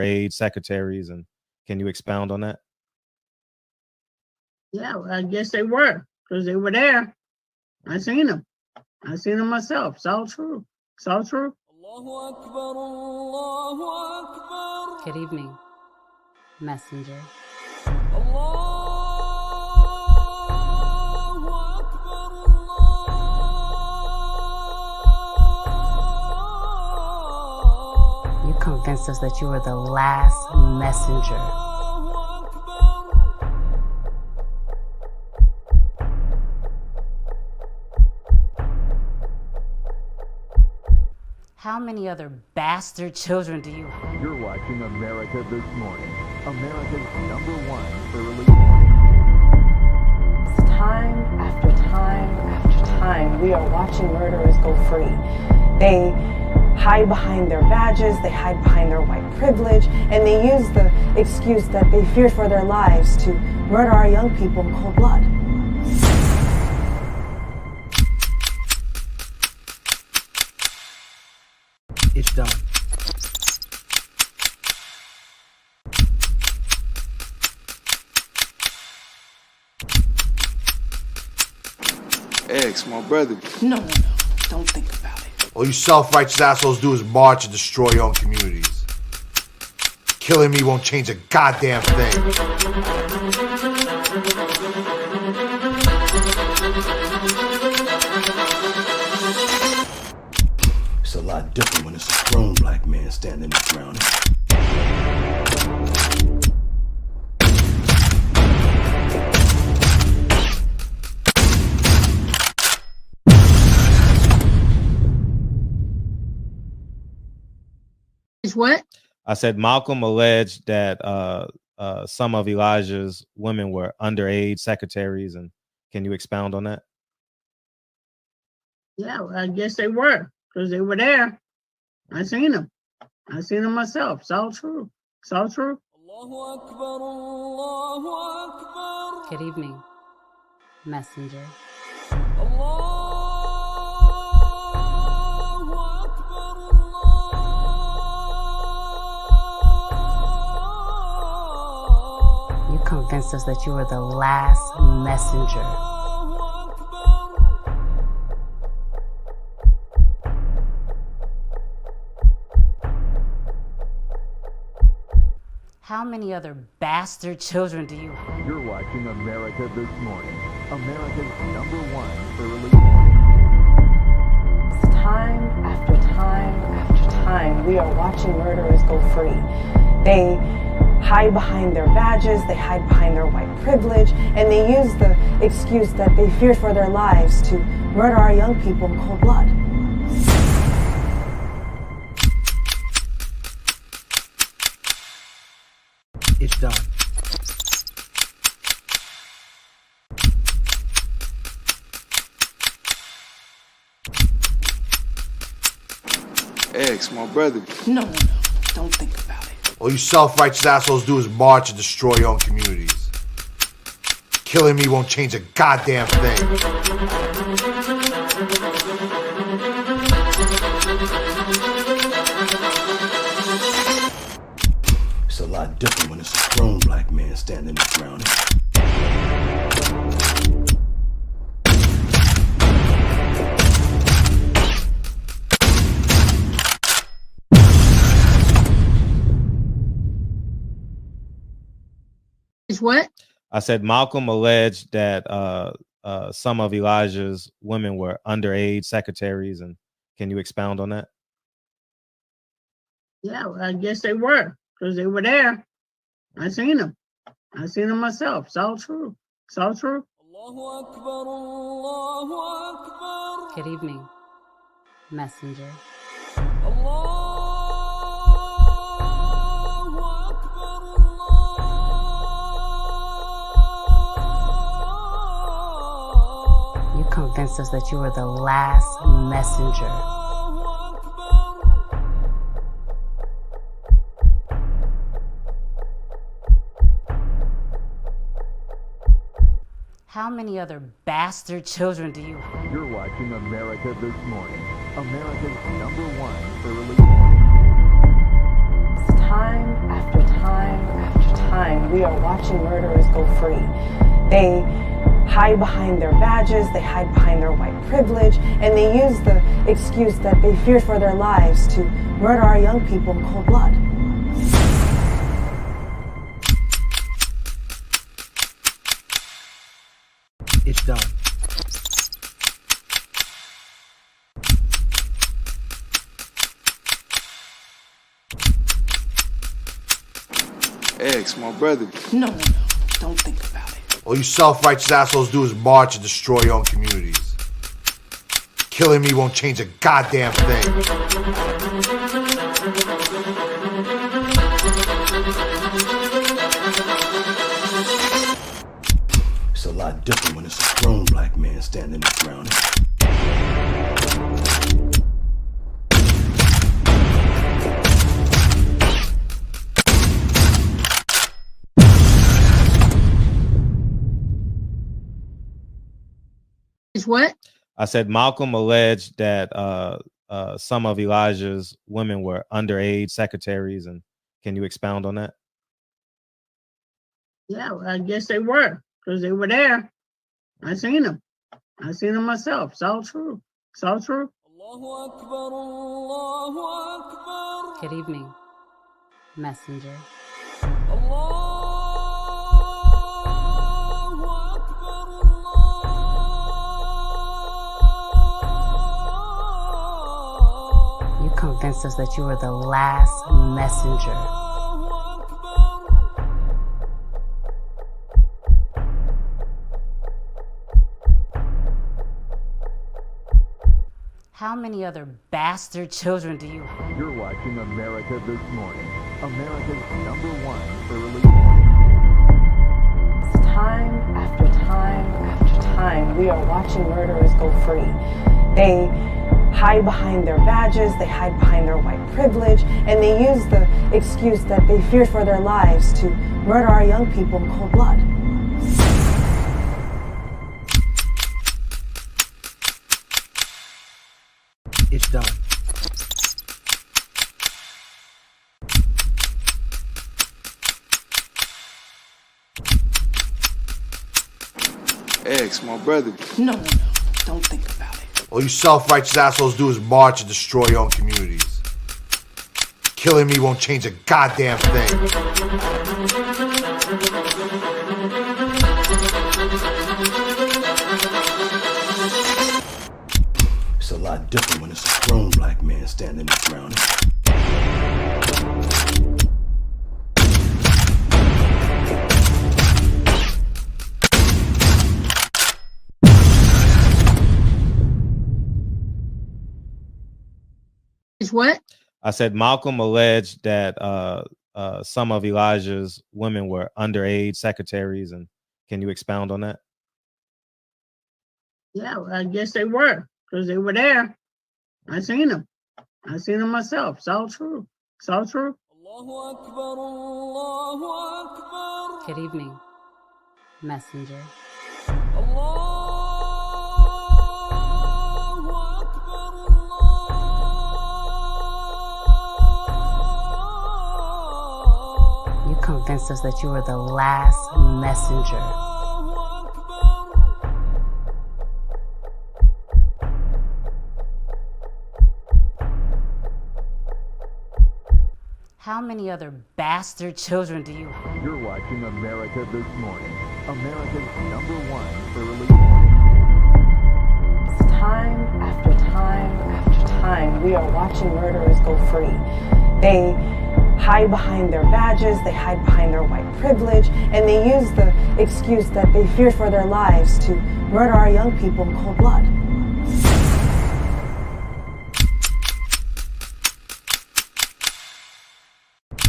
aid secretaries, and can you expound on that? Yeah, well, I guess they were, because they were there. I seen them. I seen them myself. It's all true. It's all true. Good evening, messenger. You convinced us that you were the last messenger. How many other bastard children do you have? You're watching America This Morning, America's #1 early. Time after time after time, we are watching murderers go free. They hide behind their badges, they hide behind their white privilege, and they use the excuse that they fear for their lives to murder our young people in cold blood. It's done. Ex, my brother. No. Don't think about it. All you self-righteous assholes do is march and destroy your own communities. Killing me won't change a goddamn thing. It's a lot different when it's a grown black man standing his ground. What? I said Malcolm alleged that some of Elijah's women were underage secretaries, and can you expound on that? Yeah, well, I guess they were, because they were there. I seen them. I seen them myself. It's all true. It's all true. Good evening, messenger. You convinced us that you were the last messenger. How many other bastard children do you have? You're watching America This Morning, America's #1 early. Time after time after time, we are watching murderers go free. They hide behind their badges, they hide behind their white privilege, and they use the excuse that they fear for their lives to murder our young people in cold blood. It's done. Ex, my brother. No. Don't think about it. All you self-righteous assholes do is march and destroy your own communities. Killing me won't change a goddamn thing. It's a lot different when it's a grown black man standing his ground. What? I said Malcolm alleged that some of Elijah's women were underage secretaries, and can you expound on that? Yeah, well, I guess they were, because they were there. I seen them. I seen them myself. It's all true. It's all true. Good evening, messenger. You convinced us that you were the last messenger. How many other bastard children do you have? You're watching America This Morning, America's #1 early. Time we are watching murderers go free. They hide behind their badges, they hide behind their white privilege, and they use the excuse that they fear for their lives to murder our young people in cold blood. It's done. Ex, my brother. No. Don't think about it. All you self-righteous assholes do is march and destroy your own communities. Killing me won't change a goddamn thing. It's a lot different when it's a grown black man standing his ground. What? I said Malcolm alleged that some of Elijah's women were underage secretaries, and can you expound on that? Yeah, well, I guess they were, because they were there. I seen them. I seen them myself. It's all true. It's all true. Good evening, messenger. You convinced us that you were the last messenger. How many other bastard children do you have? You're watching America This Morning, America's #1 early morning. Time after time after time, we are watching murderers go free. They hide behind their badges, they hide behind their white privilege, and they use the excuse that they fear for their lives to murder our young people in cold blood. It's done. Ex, my brother. No. Don't think about it. All you self-righteous assholes do is march and destroy your own communities. Killing me won't change a goddamn thing. It's a lot different when it's a grown black man standing his ground. What? I said Malcolm alleged that some of Elijah's women were underage secretaries, and can you expound on that? Yeah, well, I guess they were, because they were there. I seen them. I seen them myself. It's all true. It's all true. Good evening, messenger. You convinced us that you were the last messenger. How many other bastard children do you have? You're watching America This Morning, America's #1 early morning. Time after time after time, we are watching murderers go free. They hide behind their badges, they hide behind their white privilege, and they use the excuse that they fear for their lives to murder our young people in cold blood.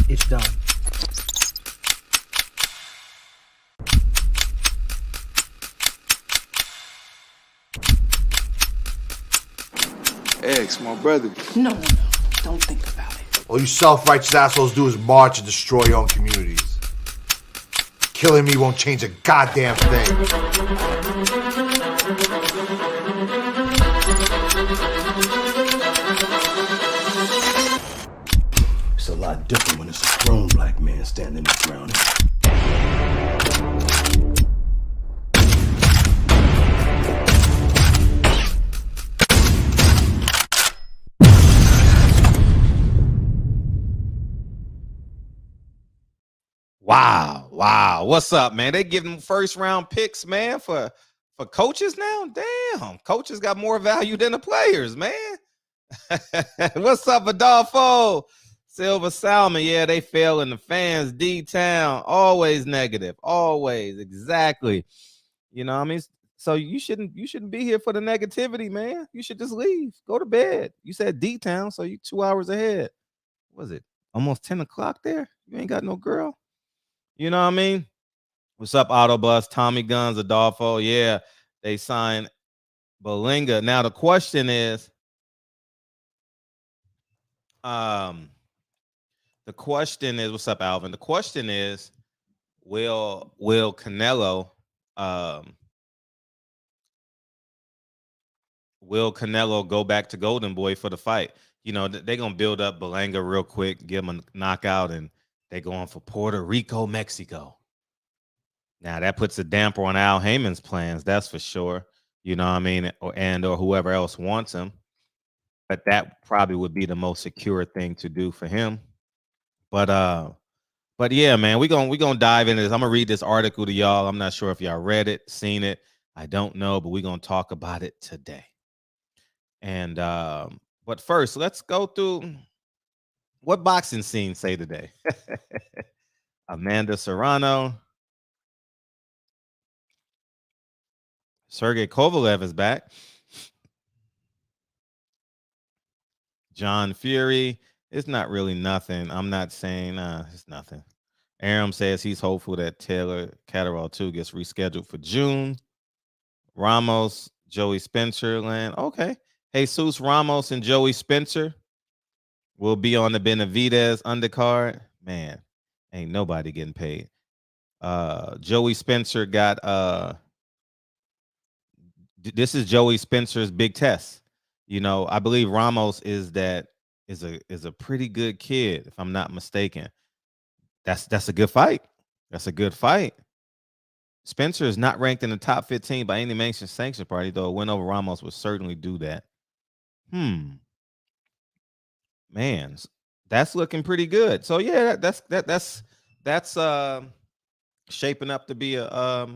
It's done. Ex, my brother. No. Don't think about it. All you self-righteous assholes do is march and destroy your own communities. Killing me won't change a goddamn thing. It's a lot different when it's a grown black man standing his ground. Wow. What's up, man? They give them first round picks, man, for coaches now. Damn, coaches got more value than the players, man. What's up, Adolfo? Silver Salmon, yeah, they failing the fans. D-Town, always negative, always, exactly. You know what I mean? So you shouldn't be here for the negativity, man. You should just leave, go to bed. You said D-Town, so you 2 hours ahead. Was it almost 10 o'clock there? You ain't got no girl. You know what I mean? What's up, Autobus, Tommy Guns, Adolfo? Yeah, they signed Belinga. Now the question is, what's up, Alvin? The question is, will Canelo go back to Golden Boy for the fight? You know, they're gonna build up Belinga real quick, give him a knockout, and they're going for Puerto Rico, Mexico. Now that puts a damper on Al Heyman's plans, that's for sure. You know what I mean? Or whoever else wants him. But that probably would be the most secure thing to do for him. But yeah, man, we're gonna dive into this. I'm gonna read this article to y'all. I'm not sure if y'all read it, seen it. I don't know, but we're gonna talk about it today. And but first, let's go through what boxing scenes say today. Amanda Serrano. Sergey Kovalev is back. John Fury. It's not really nothing. I'm not saying it's nothing. Aram says he's hopeful that Taylor Catterall 2 gets rescheduled for June. Ramos, Joey Spencer land. Okay. Jesus Ramos and Joey Spencer will be on the Benavidez undercard. Man, ain't nobody getting paid. Joey Spencer got this is Joey Spencer's big test. You know, I believe Ramos is a pretty good kid, if I'm not mistaken. That's a good fight. That's a good fight. Spencer is not ranked in the top 15 by any sanction party, though a win over Ramos would certainly do that. Man, that's looking pretty good. So yeah, that's shaping up to be a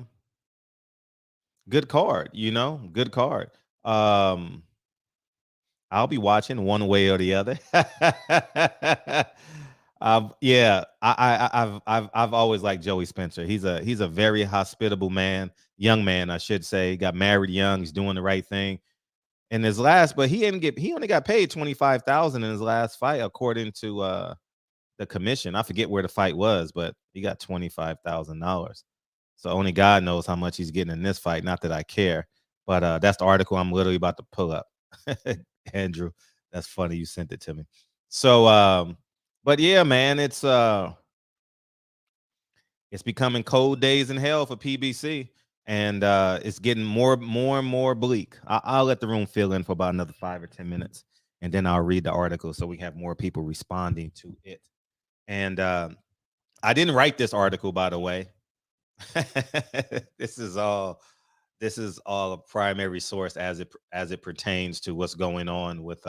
good card, you know, good card. I'll be watching one way or the other. Yeah, I've always liked Joey Spencer. He's a very hospitable man, young man, I should say. He got married young. He's doing the right thing. In his last, but he only got paid $25,000 in his last fight, according to the commission. I forget where the fight was, but he got $25,000. So only God knows how much he's getting in this fight. Not that I care, but that's the article I'm literally about to pull up. Andrew, that's funny. You sent it to me. So, but yeah, man, it's becoming cold days in hell for PBC, and it's getting more and more bleak. I'll let the room fill in for about another 5 or 10 minutes, and then I'll read the article so we have more people responding to it. And I didn't write this article, by the way. This is all a primary source as it pertains to what's going on with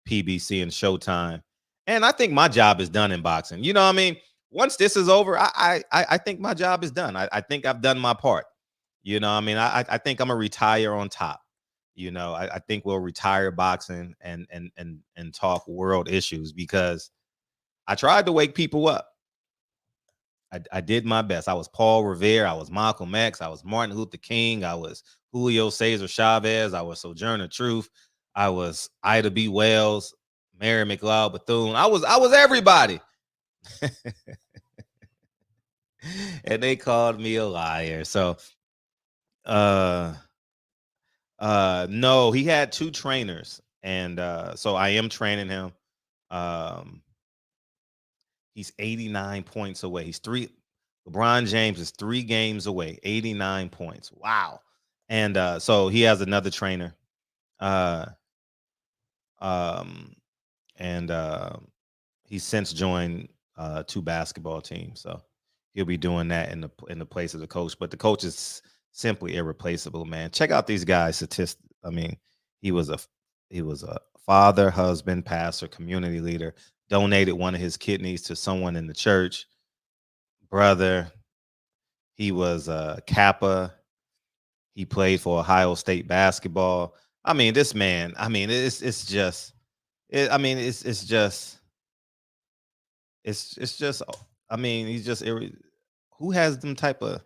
PBC and Showtime. And I think my job is done in boxing. You know what I mean? Once this is over, I think my job is done. I think I've done my part. You know what I mean? I think I'm gonna retire on top. You know, I think we'll retire boxing and talk world issues, because I tried to wake people up. I did my best. I was Paul Revere. I was Malcolm X. I was Martin Luther King. I was Julio Cesar Chavez. I was Sojourner Truth. I was Ida B. Wells, Mary McLeod Bethune. I was everybody. And they called me a liar. So no, he had 2 trainers, and so I am training him. He's 89 points away. LeBron James is 3 games away, 89 points. Wow. And so he has another trainer. And he's since joined 2 basketball teams. So he'll be doing that in the place of the coach. But the coach is simply irreplaceable, man. Check out these guys' statistics. I mean, he was a father, husband, pastor, community leader, donated one of his kidneys to someone in the church, brother. He was a Kappa. He played for Ohio State basketball. I mean, this man, I mean, it's just I mean, it's just I mean, he's just who has them type of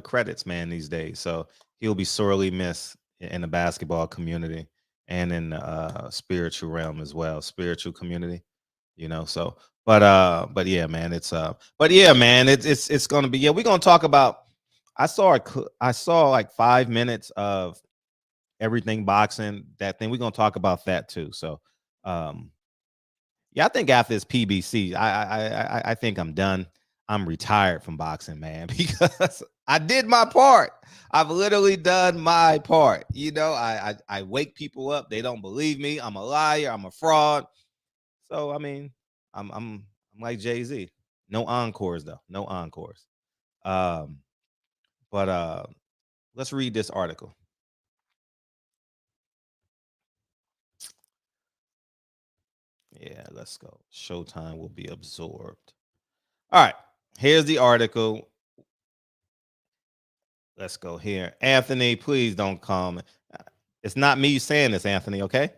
credits, man, these days. So he'll be sorely missed in the basketball community and in the spiritual realm as well, spiritual community, you know. So but yeah, man, it's gonna be, yeah, we're gonna talk about. I saw like 5 minutes of everything boxing, that thing. We're gonna talk about that too. So yeah, I think after this PBC, I think I'm done. I'm retired from boxing, man, because I did my part. I've literally done my part. You know, I wake people up. They don't believe me. I'm a liar. I'm a fraud. So I mean, I'm like Jay-Z. No encores though. No encores. But let's read this article. Yeah, let's go. Showtime will be absorbed. All right, here's the article. Let's go here. Anthony, please don't come. It's not me saying this, Anthony, okay?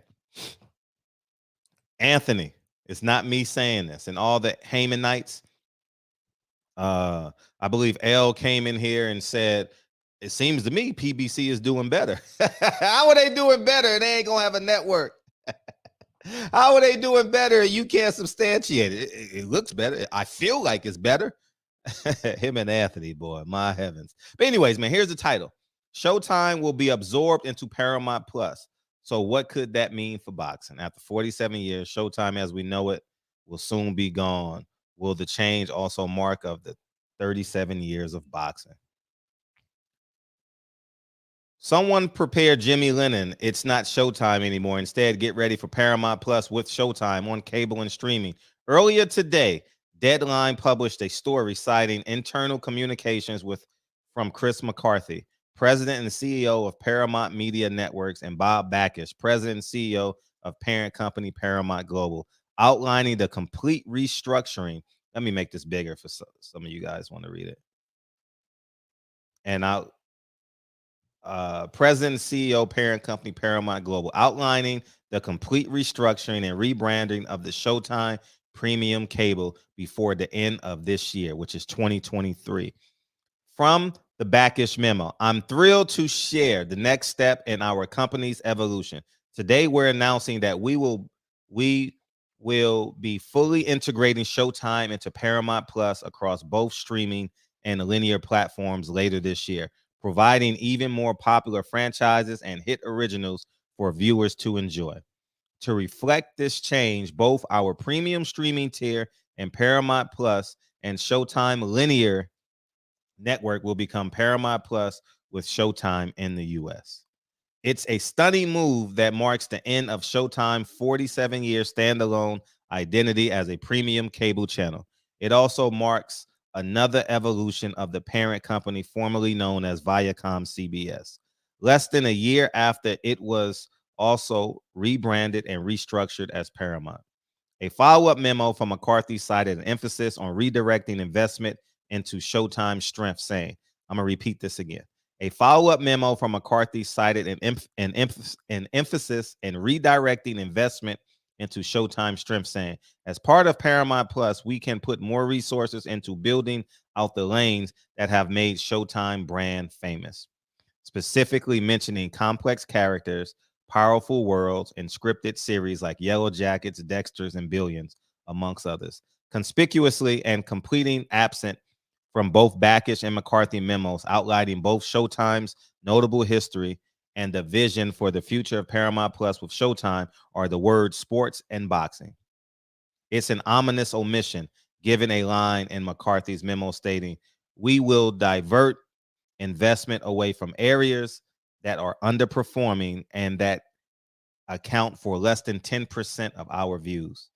Anthony, it's not me saying this. And all the Hamanites, I believe L came in here and said, it seems to me PBC is doing better. How are they doing better? They ain't gonna have a network. How are they doing better? You can't substantiate it. It looks better. I feel like it's better. Him and Anthony, boy, my heavens. But anyways, man, here's the title. Showtime will be absorbed into Paramount Plus. So what could that mean for boxing? After 47 years, Showtime as we know it will soon be gone. Will the change also mark of the 37 years of boxing? Someone prepare Jimmy Lennon. It's not Showtime anymore. Instead, get ready for Paramount Plus with Showtime on cable and streaming. Earlier today, Deadline published a story citing internal communications from Chris McCarthy, president and CEO of Paramount Media Networks, and Bob Blackish, president and CEO of parent company Paramount Global, outlining the complete restructuring. Let me make this bigger for some of you guys want to read it. And president and CEO parent company Paramount Global, outlining the complete restructuring and rebranding of the Showtime premium cable before the end of this year, which is 2023. From the Blackish memo, I'm thrilled to share the next step in our company's evolution. Today, we're announcing that we will be fully integrating Showtime into Paramount Plus across both streaming and linear platforms later this year, providing even more popular franchises and hit originals for viewers to enjoy. To reflect this change, both our premium streaming tier and Paramount Plus and Showtime linear network will become Paramount Plus with Showtime in the U.S. It's a stunning move that marks the end of Showtime's 47-year standalone identity as a premium cable channel. It also marks another evolution of the parent company formerly known as Viacom CBS. Less than a year after it was also rebranded and restructured as Paramount. A follow-up memo from McCarthy cited an emphasis on redirecting investment into Showtime's strength, saying, I'm going to repeat this again. A follow-up memo from McCarthy cited an emphasis in redirecting investment into Showtime strength, saying, as part of Paramount Plus, we can put more resources into building out the lanes that have made Showtime brand famous, specifically mentioning complex characters, powerful worlds, and scripted series like Yellow Jackets, Dexter's, and Billions, amongst others. Conspicuously and completing absent from both Blackish and McCarthy memos outlining both Showtime's notable history and the vision for the future of Paramount Plus with Showtime are the words sports and boxing. It's an ominous omission, given a line in McCarthy's memo stating, we will divert investment away from areas that are underperforming and that account for less than 10% of our views.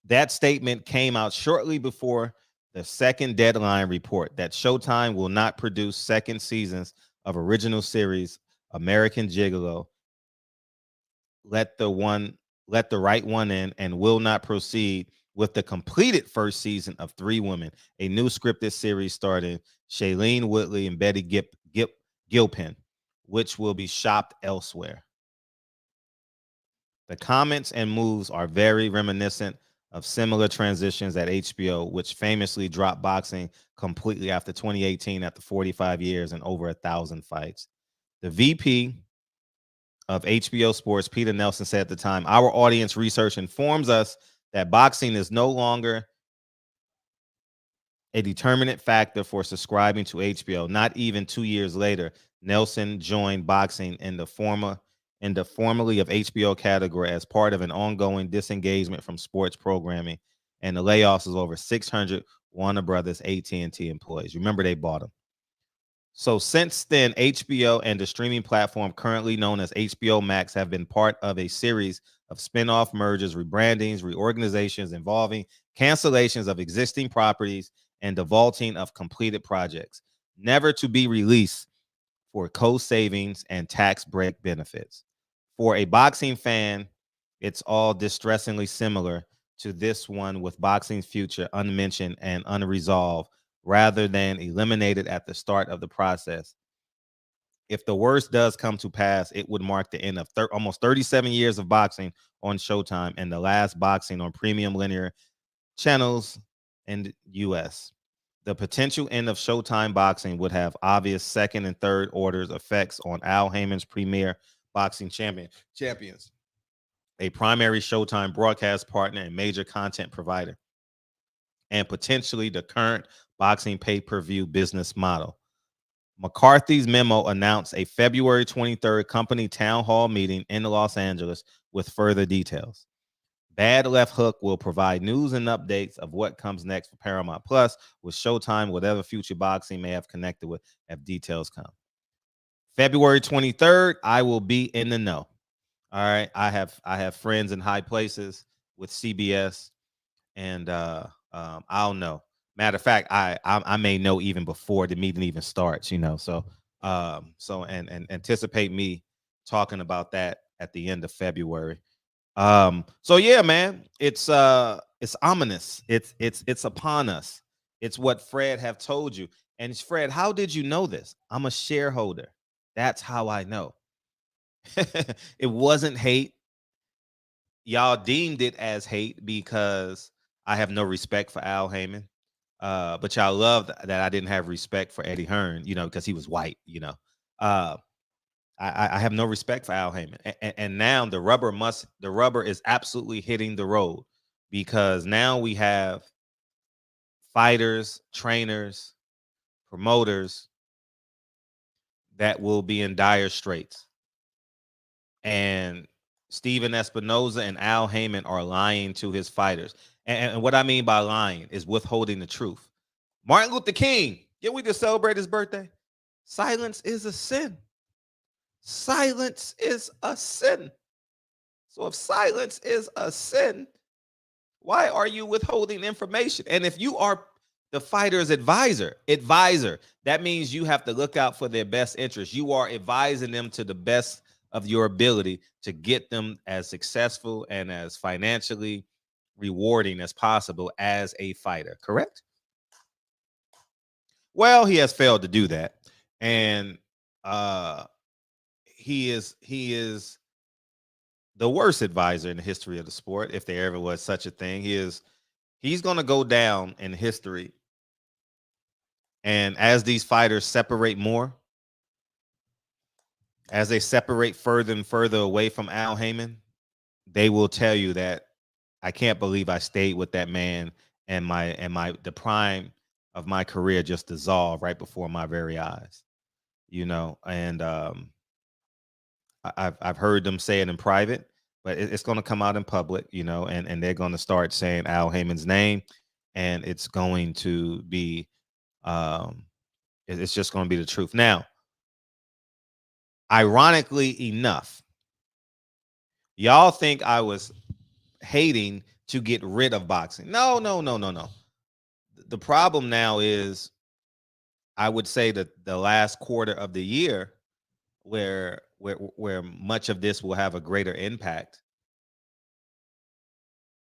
That statement came out shortly before the second deadline report that Showtime will not produce second seasons of original series American Gigolo, Let the Right One In, and will not proceed with the completed first season of Three Women, a new scripted series starring Shailene Woodley and Betty Gilpin, which will be shopped elsewhere. The comments and moves are very reminiscent of similar transitions at HBO, which famously dropped boxing completely after 2018 after 45 years and over 1,000 fights. The VP of HBO Sports, Peter Nelson, said at the time, "Our audience research informs us that boxing is no longer a determinant factor for subscribing to HBO. Not even 2 years later, Nelson joined boxing in the formerly of HBO category as part of an ongoing disengagement from sports programming and the layoffs of over 600 Warner Brothers AT&T employees." Remember, they bought them. So since then, HBO and the streaming platform currently known as HBO Max have been part of a series of spin-off mergers, rebrandings, reorganizations involving cancellations of existing properties and defaulting of completed projects, never to be released for co-savings and tax break benefits. For a boxing fan, it's all distressingly similar to this one, with boxing's future unmentioned and unresolved rather than eliminated at the start of the process. If the worst does come to pass, it would mark the end of almost 37 years of boxing on Showtime and the last boxing on premium linear channels in the U.S. The potential end of Showtime boxing would have obvious second and third orders effects on Al Heyman's premier boxing champions, a primary Showtime broadcast partner and major content provider, and potentially the current boxing pay-per-view business model. McCarthy's memo announced a February 23rd company town hall meeting in Los Angeles with further details. Bad Left Hook will provide news and updates of what comes next for Paramount Plus with Showtime, whatever future boxing may have connected with, if details come. February 23rd, I will be in the know. All right. I have friends in high places with CBS, and I'll know. Matter of fact, I may know even before the meeting even starts, you know. So and anticipate me talking about that at the end of February. So yeah, man, it's ominous. It's upon us. It's what Fred have told you. And Fred, how did you know this? I'm a shareholder. That's how I know. It wasn't hate. Y'all deemed it as hate because I have no respect for Al Heyman. But y'all loved that I didn't have respect for Eddie Hearn, you know, because he was white, you know. I have no respect for Al Heyman. And now the rubber is absolutely hitting the road, because now we have fighters, trainers, promoters that will be in dire straits. And Steven Espinoza and Al Heyman are lying to his fighters. And what I mean by lying is withholding the truth. Martin Luther King, didn't we just celebrate his birthday? Silence is a sin. Silence is a sin. So if silence is a sin, why are you withholding information? And if you are the fighter's advisor, that means you have to look out for their best interest. You are advising them to the best of your ability to get them as successful and as financially rewarding as possible as a fighter, correct? Well, he has failed to do that. And he is the worst advisor in the history of the sport, if there ever was such a thing. He's going to go down in history. And as these fighters separate more, as they separate further and further away from Al Heyman, they will tell you that I can't believe I stayed with that man, and the prime of my career just dissolved right before my very eyes, you know. And I've heard them say it in private, but it's going to come out in public, you know, and they're going to start saying Al Heyman's name, and it's going to be it's just going to be the truth. Now, ironically enough, y'all think I was hating to get rid of boxing. No. The problem now is, I would say that the last quarter of the year, where much of this will have a greater impact.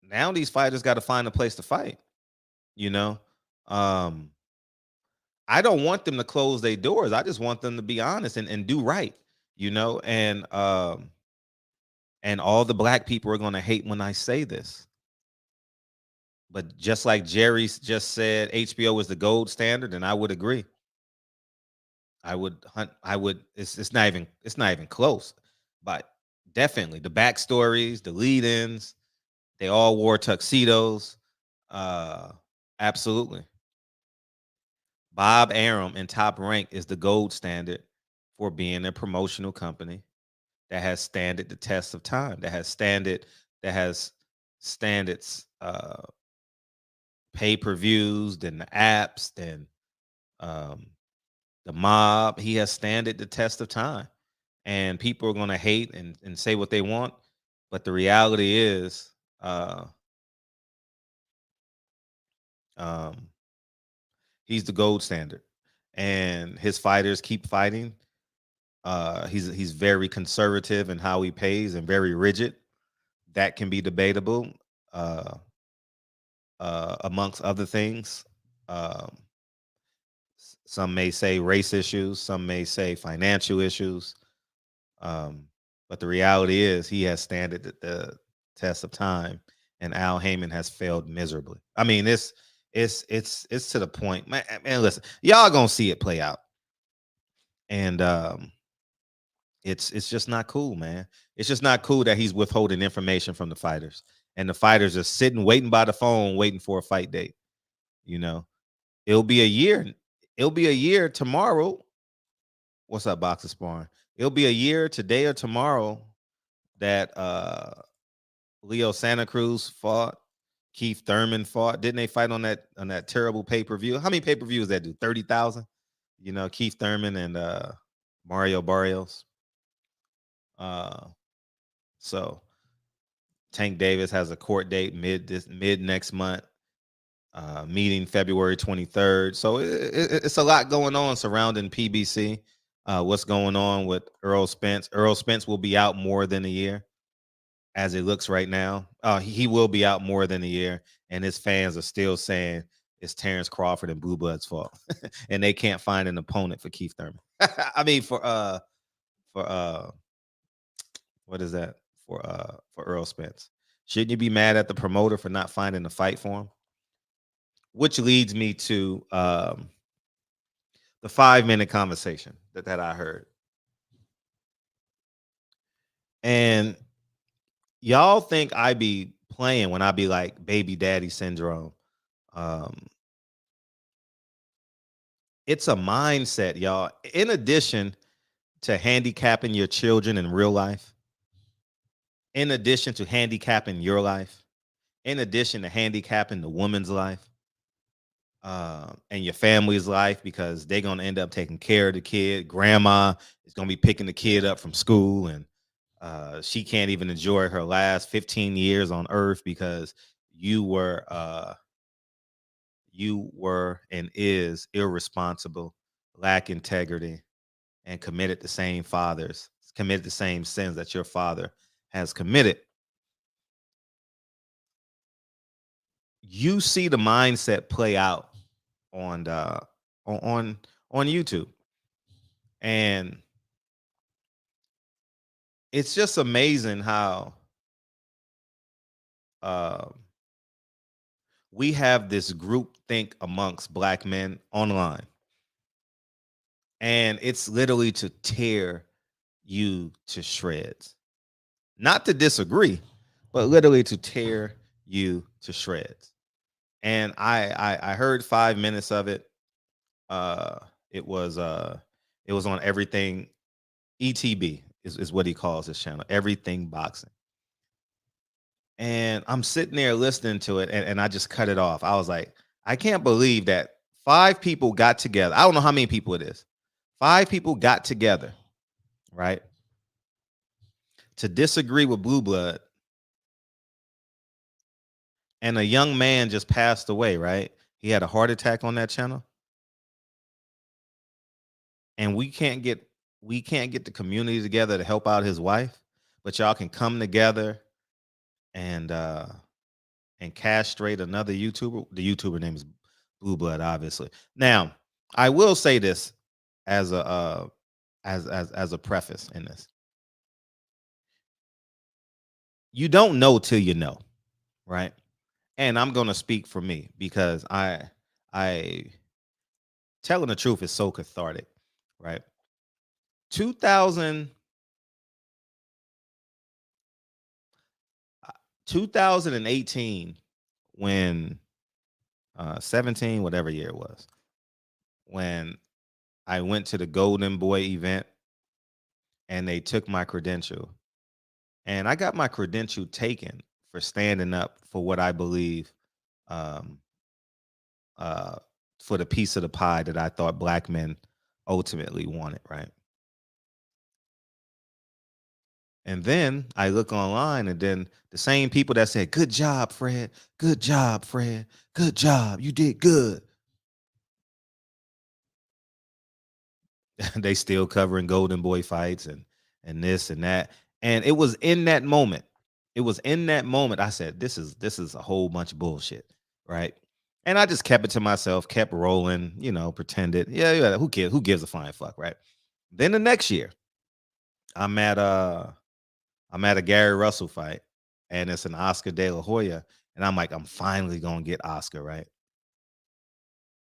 Now these fighters got to find a place to fight. You know, I don't want them to close their doors. I just want them to be honest and do right. You know, and all the black people are going to hate when I say this. But just like Jerry just said, HBO is the gold standard, and I would agree. I would. It's not even close. But definitely the backstories, the lead-ins, they all wore tuxedos. Absolutely. Bob Arum in Top Rank is the gold standard for being a promotional company that has standed the test of time, that has standards, pay-per-views, then the apps, then the mob. He has standed the test of time, and people are going to hate and say what they want, but the reality is, he's the gold standard, and his fighters keep fighting. He's very conservative in how he pays and very rigid. That can be debatable, amongst other things. Some may say race issues, some may say financial issues. But the reality is he has standed the test of time, and Al Heyman has failed miserably. I mean, it's to the point, man. Listen, y'all gonna see it play out, and it's just not cool, man. It's just not cool that he's withholding information from the fighters, and the fighters are sitting, waiting by the phone, waiting for a fight date. You know, it'll be a year. It'll be a year tomorrow. What's up, Boxer Sparring? It'll be a year today or tomorrow that Leo Santa Cruz fought, Keith Thurman fought. Didn't they fight on that terrible pay-per-view? How many pay-per-views that do? 30,000? You know, Keith Thurman and Mario Barrios. So Tank Davis has a court date mid next month. Meeting February 23rd. So it's a lot going on surrounding PBC. What's going on with Earl Spence? Earl Spence will be out more than a year, as it looks right now. He will be out more than a year, and his fans are still saying it's Terrence Crawford and Blue Blood's fault, and they can't find an opponent for Keith Thurman. I mean, for what is that for Earl Spence? Shouldn't you be mad at the promoter for not finding a fight for him? Which leads me to the 5-minute conversation that I heard. And y'all think I be playing when I be like baby daddy syndrome. It's a mindset, y'all. In addition to handicapping your children in real life, in addition to handicapping your life, in addition to handicapping the woman's life, and your family's life, because they're going to end up taking care of the kid. Grandma is going to be picking the kid up from school, and she can't even enjoy her last 15 years on earth because you were and is irresponsible, lack integrity, and committed the same sins that your father has committed. You see the mindset play out on YouTube, and it's just amazing how we have this group think amongst black men online, and it's literally to tear you to shreds, not to disagree, but literally to tear you to shreds. And I heard 5 minutes of it. It was on Everything ETB is what he calls his channel, Everything Boxing. And I'm sitting there listening to it, and I just cut it off. I was like, I can't believe that 5 people got together. I don't know how many people it is. 5 people got together, right, to disagree with Blue Blood, and a young man just passed away, right? He had a heart attack on that channel. And we can't get the community together to help out his wife, but y'all can come together and castrate another YouTuber. The YouTuber name is Blue Blood, obviously. Now, I will say this as a as a preface in this. You don't know till you know, right? And I'm gonna speak for me because I telling the truth is so cathartic, right? 2000 2018 when 17, whatever year it was, when I went to the Golden Boy event and they took my credential, and I got my credential taken for standing up for what I believe, um, for the piece of the pie that I thought black men ultimately wanted, right? And then I look online, and then the same people that said, "Good job, Fred. Good job, Fred. Good job. You did good." They still covering Golden Boy fights and this and that. And it was in that moment. It was in that moment I said, this is a whole bunch of bullshit, right? And I just kept it to myself, kept rolling, pretended. Yeah, who cares? Who gives a flying fuck, right? Then the next year, I'm at a Gary Russell fight, and it's an Oscar De La Hoya, and I'm like, I'm finally gonna get Oscar, right?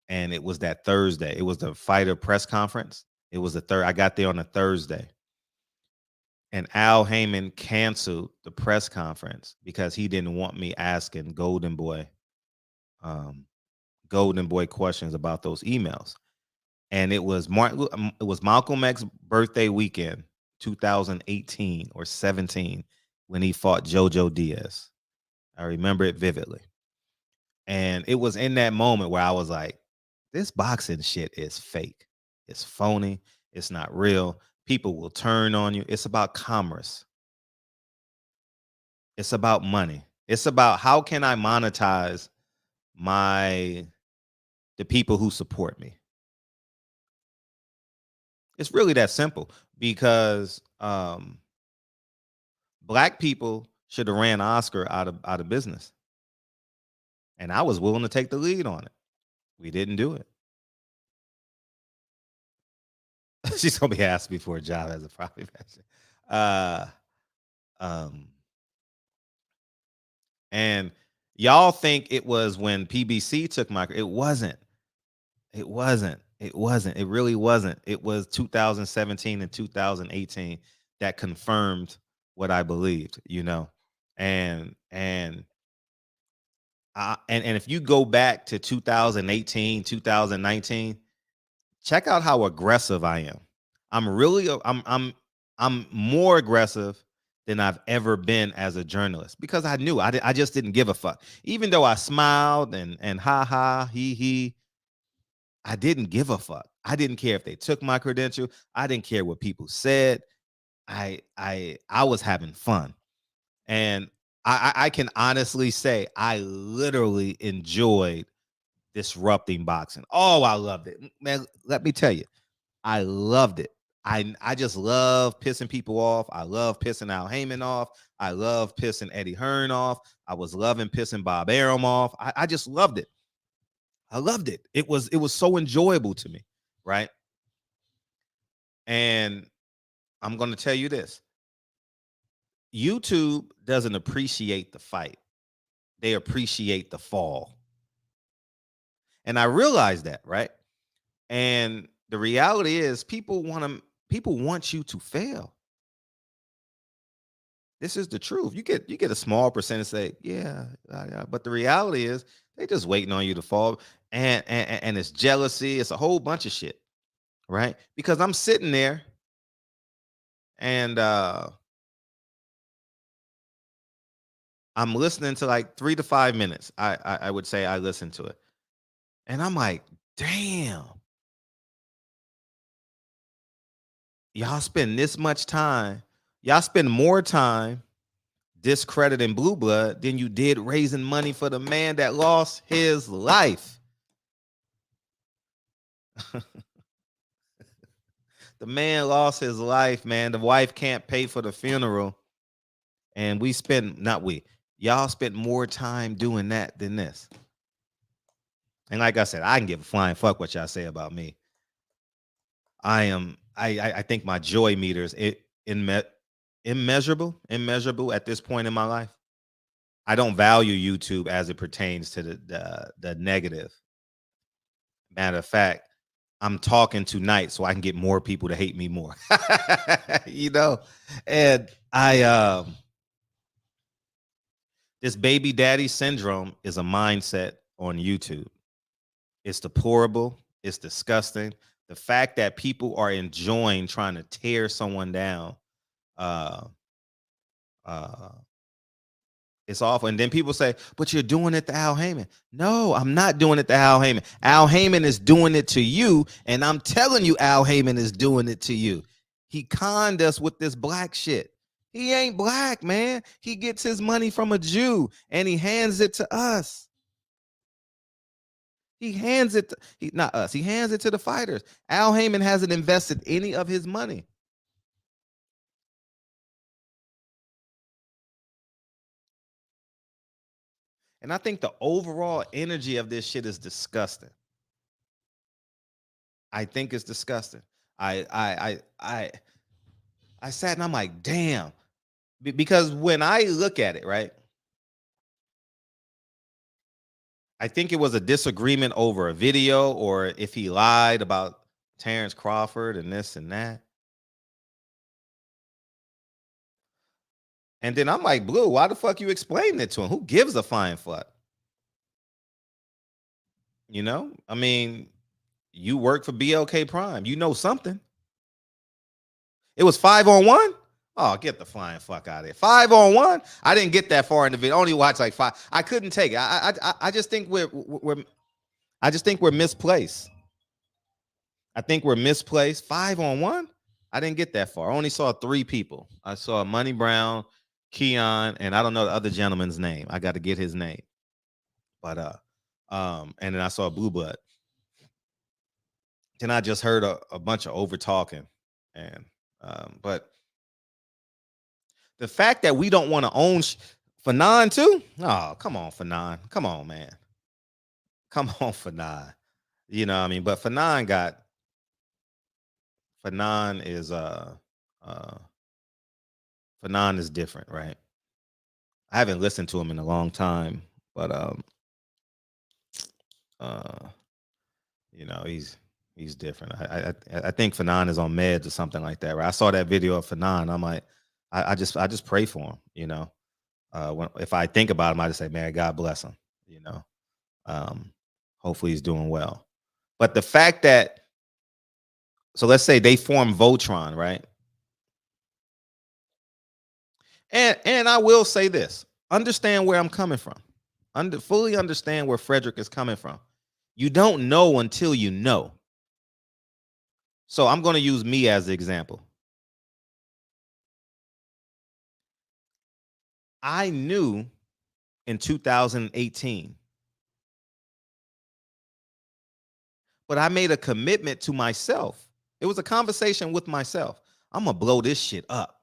And it was that Thursday. It was the fighter press conference. It was the third. I got there on a Thursday, and Al Heyman canceled the press conference because he didn't want me asking Golden Boy questions about those emails. And it was Malcolm X's birthday weekend, 2018 or 17, when he fought Jojo Diaz. I remember it vividly. And it was in that moment where I was like, this boxing shit is fake. It's phony. It's not real. People will turn on you. It's about commerce. It's about money. It's about how can I monetize the people who support me. It's really that simple, because black people should have ran Oscar out of business. And I was willing to take the lead on it. We didn't do it. She's gonna be asking me for a job as a property manager. And y'all think it was when PBC took my. It wasn't. It wasn't. It wasn't. It really wasn't. It was 2017 and 2018 that confirmed what I believed. And if you go back to 2018, 2019, check out how aggressive I am. I'm more aggressive than I've ever been as a journalist, because I knew I just didn't give a fuck. Even though I smiled and ha ha he, I didn't give a fuck. I didn't care if they took my credential. I didn't care what people said. I was having fun. And I can honestly say I literally enjoyed disrupting boxing. Oh, I loved it. Man, let me tell you, I loved it. I just love pissing people off. I love pissing Al Heyman off. I love pissing Eddie Hearn off. I was loving pissing Bob Arum off. I just loved it. I loved it. It was so enjoyable to me, right? And I'm going to tell you this. YouTube doesn't appreciate the fight. They appreciate the fall. And I realized that, right? And the reality is people want you to fail. This is the truth. You get a small percentage say, yeah, but the reality is they just waiting on you to fall. And it's jealousy. It's a whole bunch of shit, right? Because I'm sitting there and I'm listening to like 3 to 5 minutes. I would say I listened to it. And I'm like, damn. Y'all spend this much time. Y'all spend more time discrediting Blue Blood than you did raising money for the man that lost his life. The man lost his life, man. The wife can't pay for the funeral. And y'all spent more time doing that than this. And like I said, I can give a flying fuck what y'all say about me. I think my joy meter is immeasurable at this point in my life. I don't value YouTube as it pertains to the negative. Matter of fact, I'm talking tonight so I can get more people to hate me more. You know, and this baby daddy syndrome is a mindset on YouTube. It's deplorable. It's disgusting. The fact that people are enjoying trying to tear someone down, it's awful. And then people say, but you're doing it to Al Heyman. No, I'm not doing it to Al Heyman. Al Heyman is doing it to you. And I'm telling you, Al Heyman is doing it to you. He conned us with this black shit. He ain't black, man. He gets his money from a Jew and he hands it to us. He hands it, not us. He hands it to the fighters. Al Heyman hasn't invested any of his money. And I think the overall energy of this shit is disgusting. I think it's disgusting. I sat and I'm like, damn. Because when I look at it, right, I think it was a disagreement over a video or if he lied about Terrence Crawford and this and that. And then I'm like, Blue, why the fuck you explaining it to him? Who gives a flying fuck? You know, I mean, you work for BLK Prime. You know something. It was 5-on-1. Oh, get the flying fuck out of here. 5-on-1. I didn't get that far in the video. I only watched like 5. I couldn't take it. I just think we're misplaced. I think we're misplaced. 5-on-1. I didn't get that far. I only saw 3 people. I saw Money Brown, Keon, and I don't know the other gentleman's name. I got to get his name. But and then I saw Blue Blood. Then I just heard a bunch of over talking. And but the fact that we don't want to own Fanon too. Oh, come on, Fanon. Come on, man. Come on, Fanon. You know what I mean? But Fanon is Fanon is different, right? I haven't listened to him in a long time, but you know, he's different. I think Fanon is on meds or something like that, right? I saw that video of Fanon. I'm like, I just pray for him, you know. If I think about him, I just say, man, God bless him, you know. Hopefully he's doing well. But the fact that, so let's say they form Voltron, right? And I will say this, understand where I'm coming from. Fully understand where Frederick is coming from. You don't know until you know. So I'm going to use me as the example. I knew in 2018, but I made a commitment to myself. It was a conversation with myself. I'm going to blow this shit up.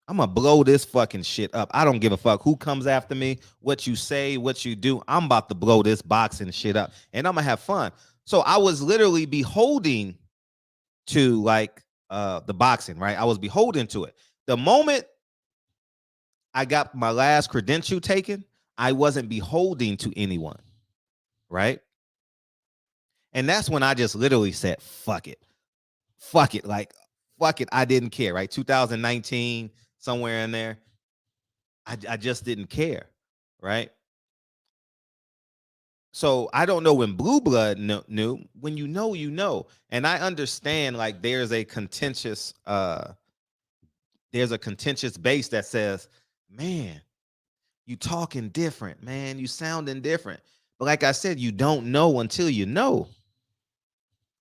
I'm going to blow this fucking shit up. I don't give a fuck who comes after me, what you say, what you do. I'm about to blow this boxing shit up and I'm going to have fun. So I was literally beholding to like the boxing, right? I was beholden to it. The moment I got my last credential taken, I wasn't beholding to anyone, right? And that's when I just literally said, fuck it. Fuck it. Like, fuck it. I didn't care, right? 2019, somewhere in there. I just didn't care, right? So I don't know when Blue Blood knew. When you know, you know. And I understand like there's a contentious base that says, man, you talking different, man. You sounding different. But like I said, you don't know until you know.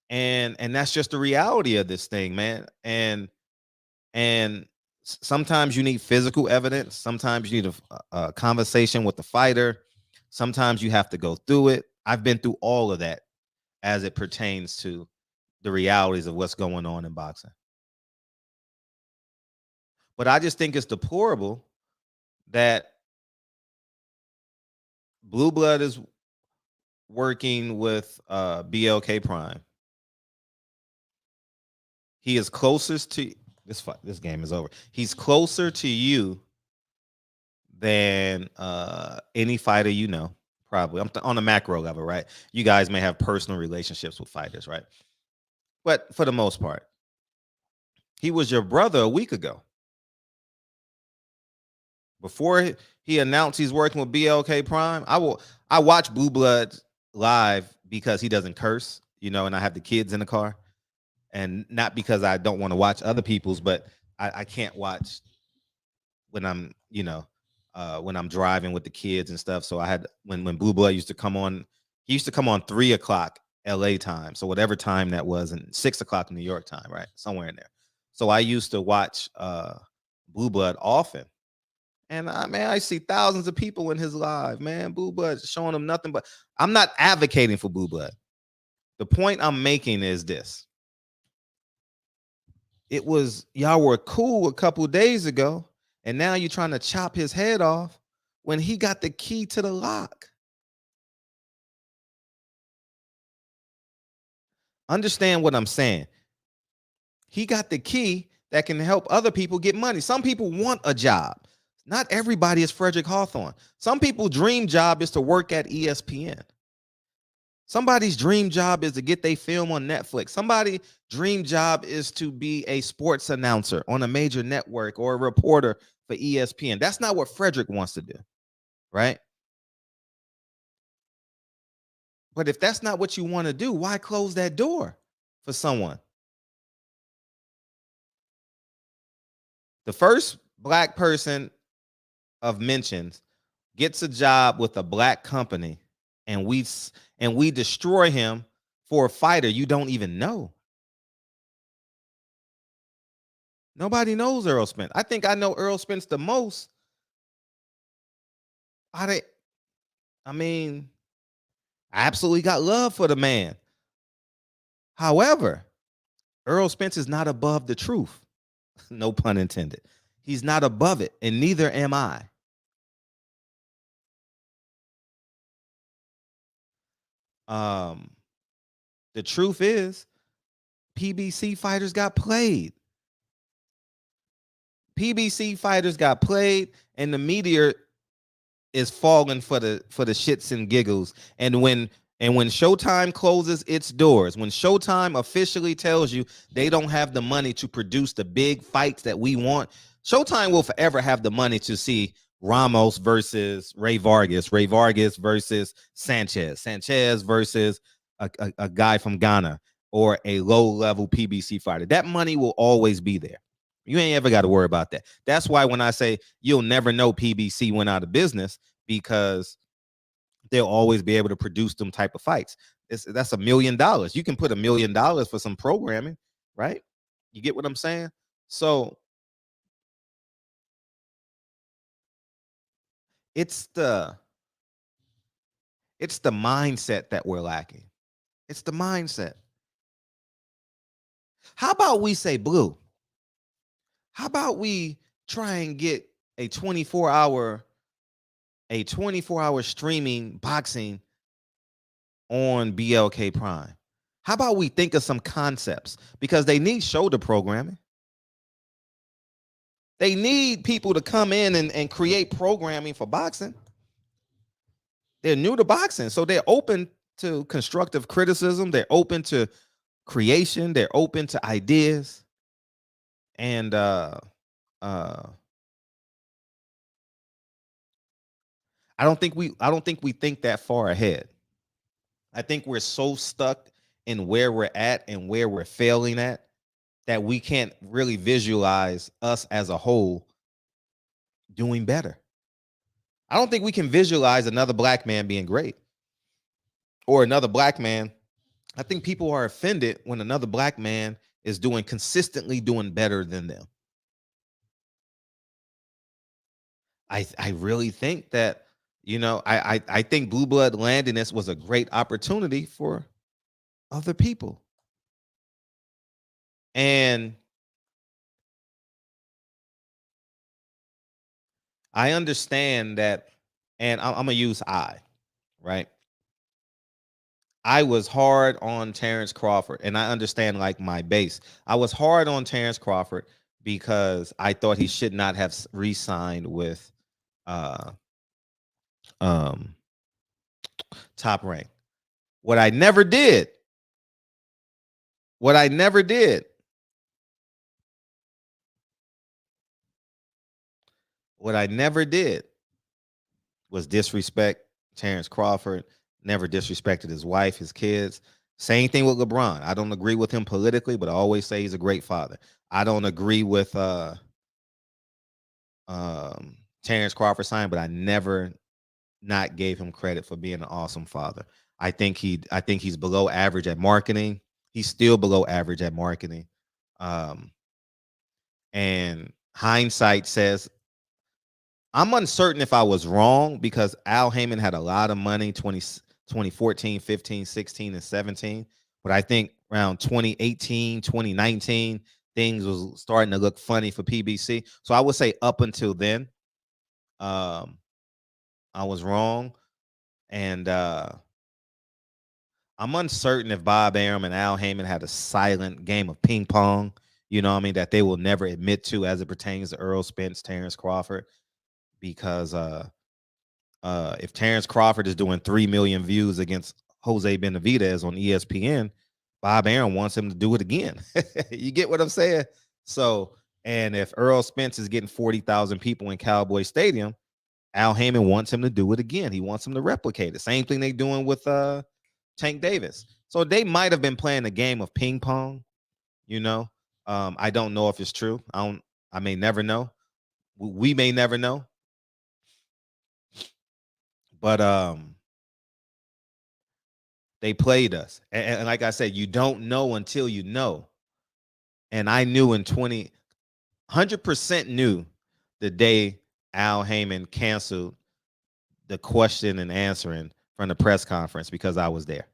And that's just the reality of this thing, man. And Sometimes you need physical evidence. Sometimes you need a conversation with the fighter. Sometimes you have to go through it. I've been through all of that as it pertains to the realities of what's going on in boxing. But I just think it's deplorable that Blue Blood is working with BLK Prime. He is closest to this game is over. He's closer to you than any fighter you know. Probably. I'm on a macro level, right? You guys may have personal relationships with fighters, right? But for the most part, he was your brother a week ago. Before he announced he's working with BLK Prime, I watch Blue Blood live because he doesn't curse, and I have the kids in the car, and not because I don't want to watch other people's, but I can't watch when I'm, when I'm driving with the kids and stuff. So I had when Blue Blood used to come on, he used to come on 3:00 LA time. So whatever time that was, and 6:00 New York time, right? Somewhere in there. So I used to watch Blue Blood often. And I see thousands of people in his live, man. Blue Blood showing him nothing but. I'm not advocating for Blue Blood. The point I'm making is this. It was, y'all were cool a couple days ago, and now you're trying to chop his head off when he got the key to the lock. Understand what I'm saying. He got the key that can help other people get money. Some people want a job. Not everybody is Frederick Hawthorne. Some people's dream job is to work at ESPN. Somebody's dream job is to get their film on Netflix. Somebody's dream job is to be a sports announcer on a major network or a reporter for ESPN. That's not what Frederick wants to do, right? But if that's not what you want to do, why close that door for someone? The first black person of mentions gets a job with a black company, and we destroy him for a fighter you don't even know. Nobody knows Errol Spence. I think I know Errol Spence the most. I absolutely got love for the man. However, Errol Spence is not above the truth. No pun intended. He's not above it, and neither am I. The truth is, PBC fighters got played. PBC fighters got played, and the media is falling for the shits and giggles. And when Showtime closes its doors, when Showtime officially tells you they don't have the money to produce the big fights that we want, Showtime will forever have the money to see Ramos versus Ray Vargas versus Sanchez versus a guy from Ghana or a low-level PBC fighter. That money will always be there. You ain't ever got to worry about that. That's why when I say you'll never know PBC went out of business, because they'll always be able to produce them type of fights. That's $1 million. You can put $1 million for some programming, right? You get what I'm saying? So it's the mindset that we're lacking. It's the mindset. How about we say, Blue? How about we try and get a 24-hour streaming boxing on BLK Prime? How about we think of some concepts? Because they need shoulder programming. They need people to come in and create programming for boxing. They're new to boxing, so they're open to constructive criticism. They're open to creation. They're open to ideas. And I don't think we think that far ahead. I think we're so stuck in where we're at and where we're failing at that we can't really visualize us as a whole doing better. I don't think we can visualize another black man being great or another black man. I think people are offended when another black man is consistently doing better than them. I really think that, I think Blue Blood landing this was a great opportunity for other people. And I understand that, and I'm gonna use right? I was hard on Terrence Crawford, and I understand like my base. I was hard on Terrence Crawford because I thought he should not have re-signed with uh Top Rank. What I never did, what I never did was disrespect Terrence Crawford. Never disrespected his wife, his kids. Same thing with LeBron. I don't agree with him politically, but I always say he's a great father. I don't agree with Terrence Crawford sign, but I never not gave him credit for being an awesome father. I think he's below average at marketing. He's still below average at marketing. And hindsight says, I'm uncertain if I was wrong because Al Heyman had a lot of money 2014, 15, 16, and 17. But I think around 2018, 2019, things was starting to look funny for PBC. So I would say up until then, I was wrong. And I'm uncertain if Bob Arum and Al Heyman had a silent game of ping pong, that they will never admit to as it pertains to Earl Spence, Terrence Crawford. Because if Terrence Crawford is doing 3 million views against Jose Benavidez on ESPN, Bob Arum wants him to do it again. You get what I'm saying? So, and if Earl Spence is getting 40,000 people in Cowboy Stadium, Al Heyman wants him to do it again. He wants him to replicate it. Same thing they're doing with Tank Davis. So they might have been playing a game of ping pong. I don't know if it's true. I may never know. We may never know. But they played us. And like I said, you don't know until you know. And I knew 100% knew the day Al Heyman canceled the question and answering from the press conference because I was there.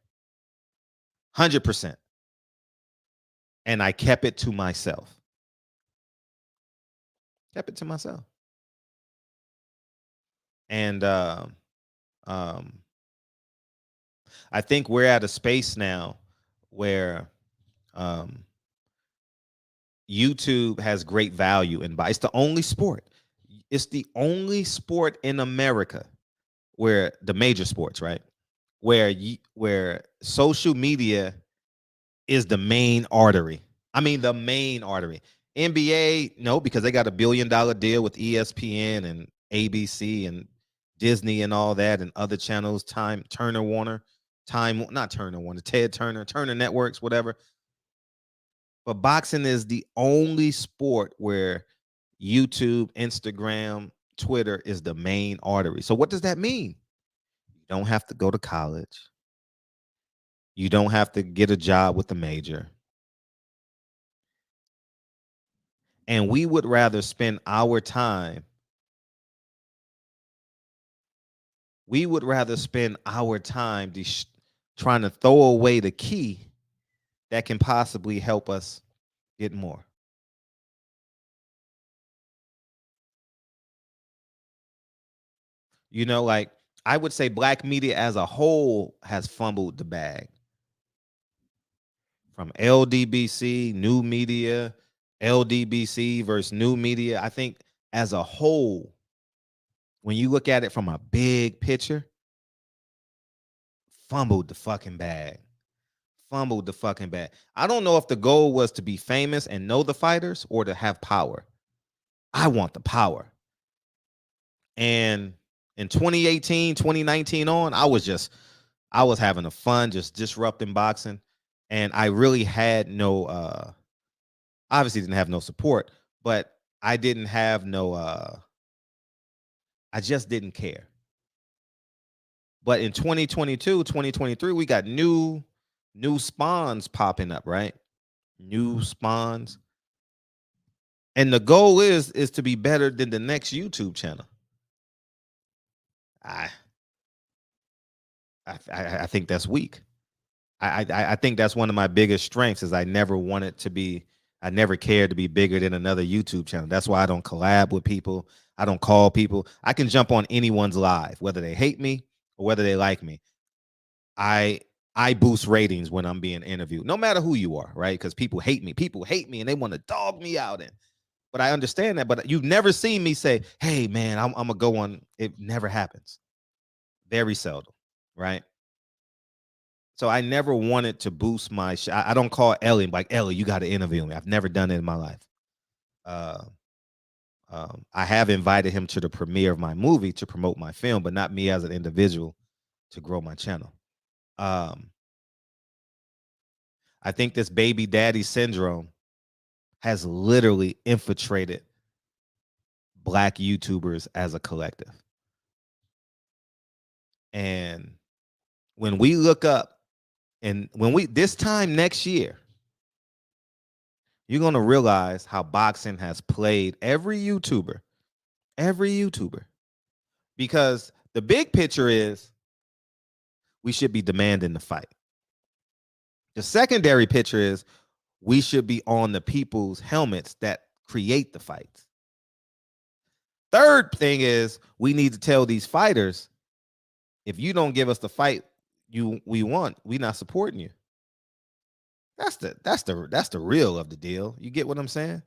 100%. And I kept it to myself. And I think we're at a space now where YouTube has great value in it's the only sport. It's the only sport in America where the major sports, right? Where social media is the main artery. I mean, the main artery. NBA, no, because they got $1 billion deal with ESPN and ABC and Disney and all that and other channels, Ted Turner Networks, whatever. But boxing is the only sport where YouTube, Instagram, Twitter is the main artery. So what does that mean? You don't have to go to college. You don't have to get a job with the major. And we would rather spend our time. Trying to throw away the key that can possibly help us get more. Like I would say black media as a whole has fumbled the bag. From LDBC, new media, LDBC versus new media. I think as a whole, when you look at it from a big picture, fumbled the fucking bag. I don't know if the goal was to be famous and know the fighters or to have power. I want the power. And in 2018, 2019 on, I was having a fun, just disrupting boxing. And I really had no, obviously didn't have no support, but I didn't have no, I just didn't care. But in 2022, 2023, we got new spawns popping up, right? New spawns. And the goal is to be better than the next YouTube channel. I I think that's weak. I think that's one of my biggest strengths is I never wanted to be. I never cared to be bigger than another YouTube channel. That's why I don't collab with people. I don't call people. I can jump on anyone's live, whether they hate me or whether they like me. I boost ratings when I'm being interviewed, no matter who you are, right? Because people hate me. People hate me and they want to dog me out. But I understand that. But you've never seen me say, "Hey, man, I'm gonna go on." It never happens. Very seldom, right? So I never wanted to boost my. I don't call Ellie like, "Ellie, you got to interview me." I've never done it in my life. I have invited him to the premiere of my movie to promote my film, but not me as an individual to grow my channel. I think this baby daddy syndrome has literally infiltrated Black YouTubers as a collective. And when we look up, and when we this time next year, you're going to realize how boxing has played every YouTuber, because the big picture is we should be demanding the fight. The secondary picture is we should be on the people's helmets that create the fights. Third thing is we need to tell these fighters, if you don't give us the fight we want, we're not supporting you. That's the real of the deal. You get what I'm saying?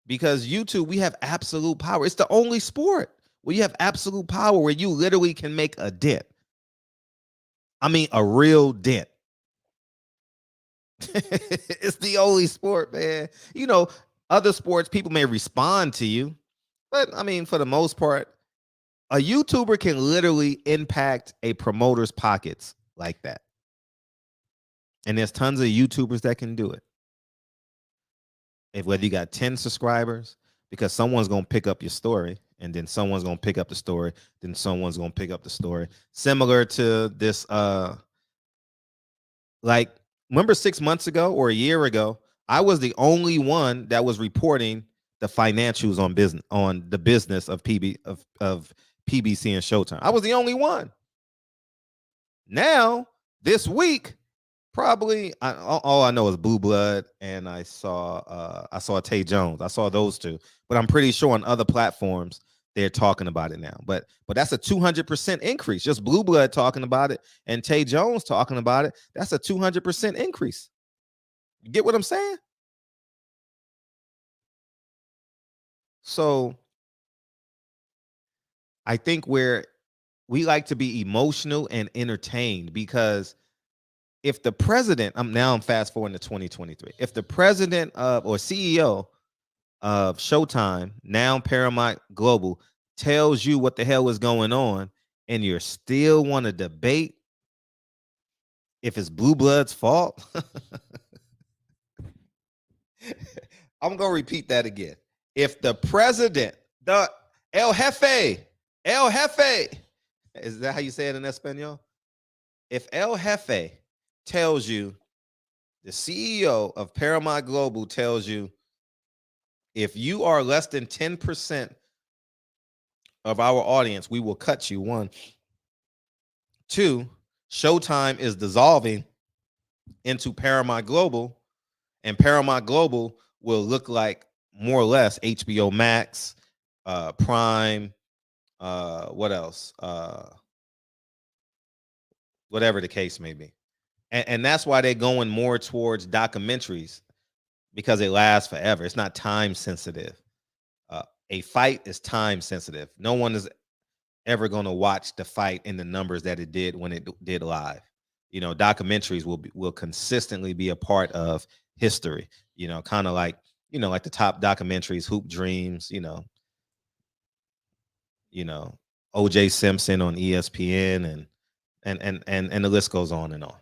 Because YouTube, we have absolute power. It's the only sport where you have absolute power, where you literally can make a dent. I mean, a real dent. It's the only sport, man. You know, other sports, people may respond to you, but I mean, for the most part, a YouTuber can literally impact a promoter's pockets like that. And there's tons of YouTubers that can do it. If whether you got 10 subscribers, because someone's going to pick up your story, and then someone's going to pick up the story, then someone's going to pick up the story. Similar to this, like, remember 6 months ago or a year ago, I was the only one that was reporting the financials on the business of PBC and Showtime. I was the only one. Now, this week, probably all I know is Blue Blood, and I saw Tay Jones. I saw those two, but I'm pretty sure on other platforms they're talking about it now. But that's a 200% increase. Just Blue Blood talking about it and Tay Jones talking about it. That's a 200% increase. You get what I'm saying? So I think we like to be emotional and entertained, because if the president, I'm fast forwarding to 2023. If the president or CEO of Showtime, now Paramount Global, tells you what the hell is going on, and you still want to debate if it's Blue Blood's fault, I'm going to repeat that again. If the president, the El Jefe, is that how you say it in Espanol? If El Jefe tells you, the CEO of Paramount Global tells you, if you are less than 10% of our audience, we will cut you. 1. 2, Showtime is dissolving into Paramount Global, and Paramount Global will look like more or less HBO Max, Prime, what else? Whatever the case may be. And that's why they're going more towards documentaries, because it lasts forever. It's not time sensitive. A fight is time sensitive. No one is ever going to watch the fight in the numbers that it did when it did live. You know, documentaries will consistently be a part of history. You know, kind of like, you know, like the top documentaries, Hoop Dreams, you know, O.J. Simpson on ESPN, and the list goes on and on.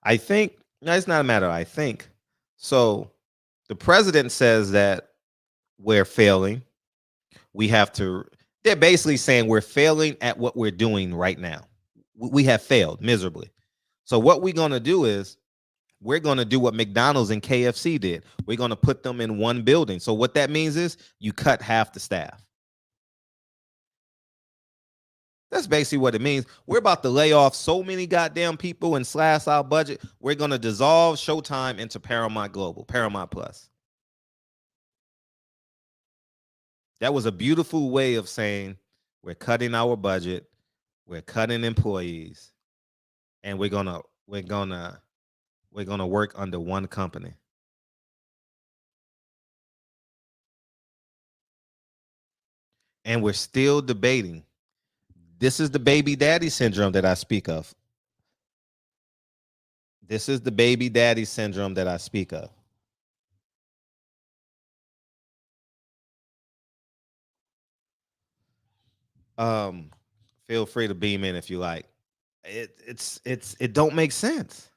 I think it's not a matter. I think so. The president says that we're failing. We have to. They're basically saying we're failing at what we're doing right now. We have failed miserably. So what we're gonna do is we're going to do what McDonald's and KFC did. We're going to put them in one building. So what that means is you cut half the staff. That's basically what it means. We're about to lay off so many goddamn people and slash our budget. We're going to dissolve Showtime into Paramount Global, Paramount Plus. That was a beautiful way of saying we're cutting our budget, we're cutting employees, and we're gonna work under one company. And we're still debating. This is the baby daddy syndrome that I speak of. This is the baby daddy syndrome that I speak of. Feel free to beam in if you like. It don't make sense.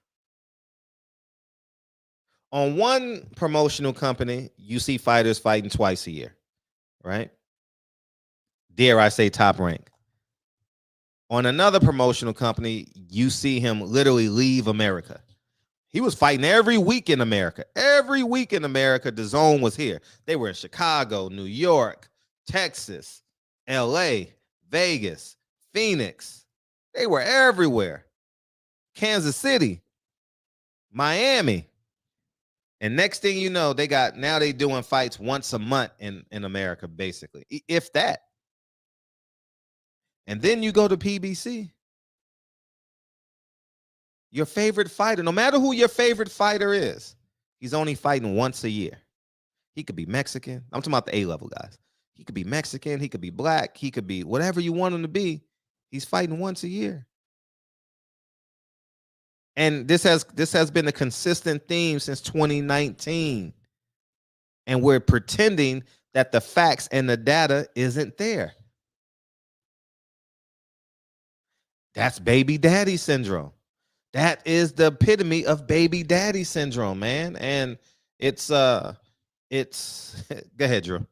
On one promotional company, you see fighters fighting twice a year, right? Dare I say top rank. On another promotional company, you see him literally leave America. He was fighting every week in America. Every week in America, the zone was here. They were in Chicago, New York, Texas, LA, Vegas, Phoenix. They were everywhere. Kansas City, Miami. And next thing you know, now they doing fights once a month in America, basically, if that. And then you go to PBC. Your favorite fighter, no matter who your favorite fighter is, he's only fighting once a year. He could be Mexican. I'm talking about the A-level guys. He could be Mexican. He could be black. He could be whatever you want him to be. He's fighting once a year. And this has been a consistent theme since 2019. And we're pretending that the facts and the data isn't there. That's baby daddy syndrome. That is the epitome of baby daddy syndrome, man. And it's go ahead, Drew.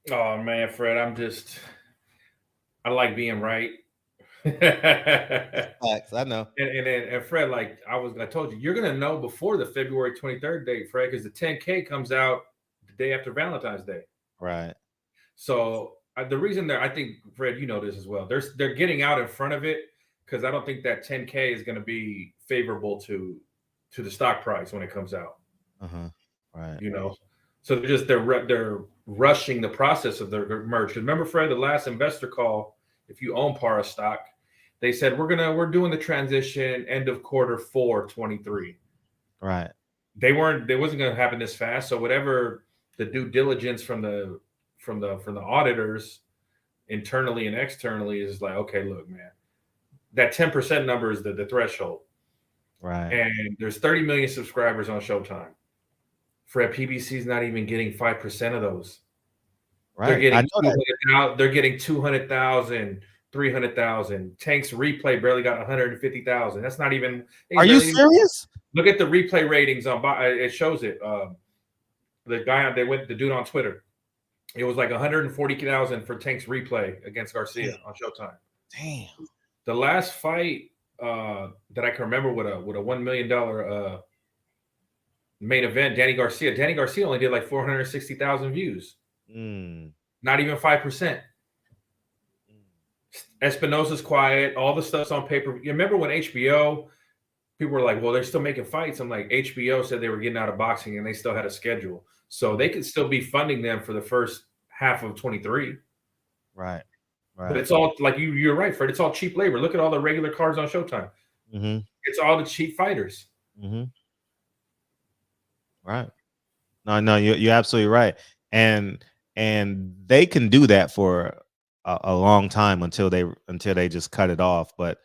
Oh man, Fred, I like being right. Facts, I know. And Fred, like I told you, you're gonna know before the February 23rd date, Fred, because the 10K comes out the day after Valentine's Day. Right. So the reason I think, Fred, you know this as well. They're getting out in front of it because I don't think that 10K is going to be favorable to the stock price when it comes out. Right. You know, so they're rushing the process of their merge. Remember, Fred, the last investor call, if you own Para stock, they said we're doing the transition end of quarter 4 23. Right. They wasn't going to happen this fast. So whatever the due diligence from the auditors internally and externally is like, okay, look, man, that 10% number is the threshold. Right. And there's 30 million subscribers on Showtime. Fred, PBC is not even getting 5% of those. Right. They're getting 200,000, 300,000. Tank's replay barely got 150,000. That's not even. Are you serious? Look at the replay ratings on. It shows it. The dude on Twitter. It was like 140,000 for Tank's replay against Garcia on Showtime. Damn. The last fight that I can remember with a $1 million main event, Danny Garcia only did like 460,000 views. Not even 5%. Espinosa's quiet. All the stuff's on paper. You remember when HBO, people were like, well, they're still making fights. I'm like, HBO said they were getting out of boxing and they still had a schedule. So they could still be funding them for the first half of 23. Right. But it's all like you're right, Fred. It's all cheap labor. Look at all the regular cards on Showtime. It's all the cheap fighters. Right. No, you're absolutely right. And they can do that for a long time until they just cut it off. But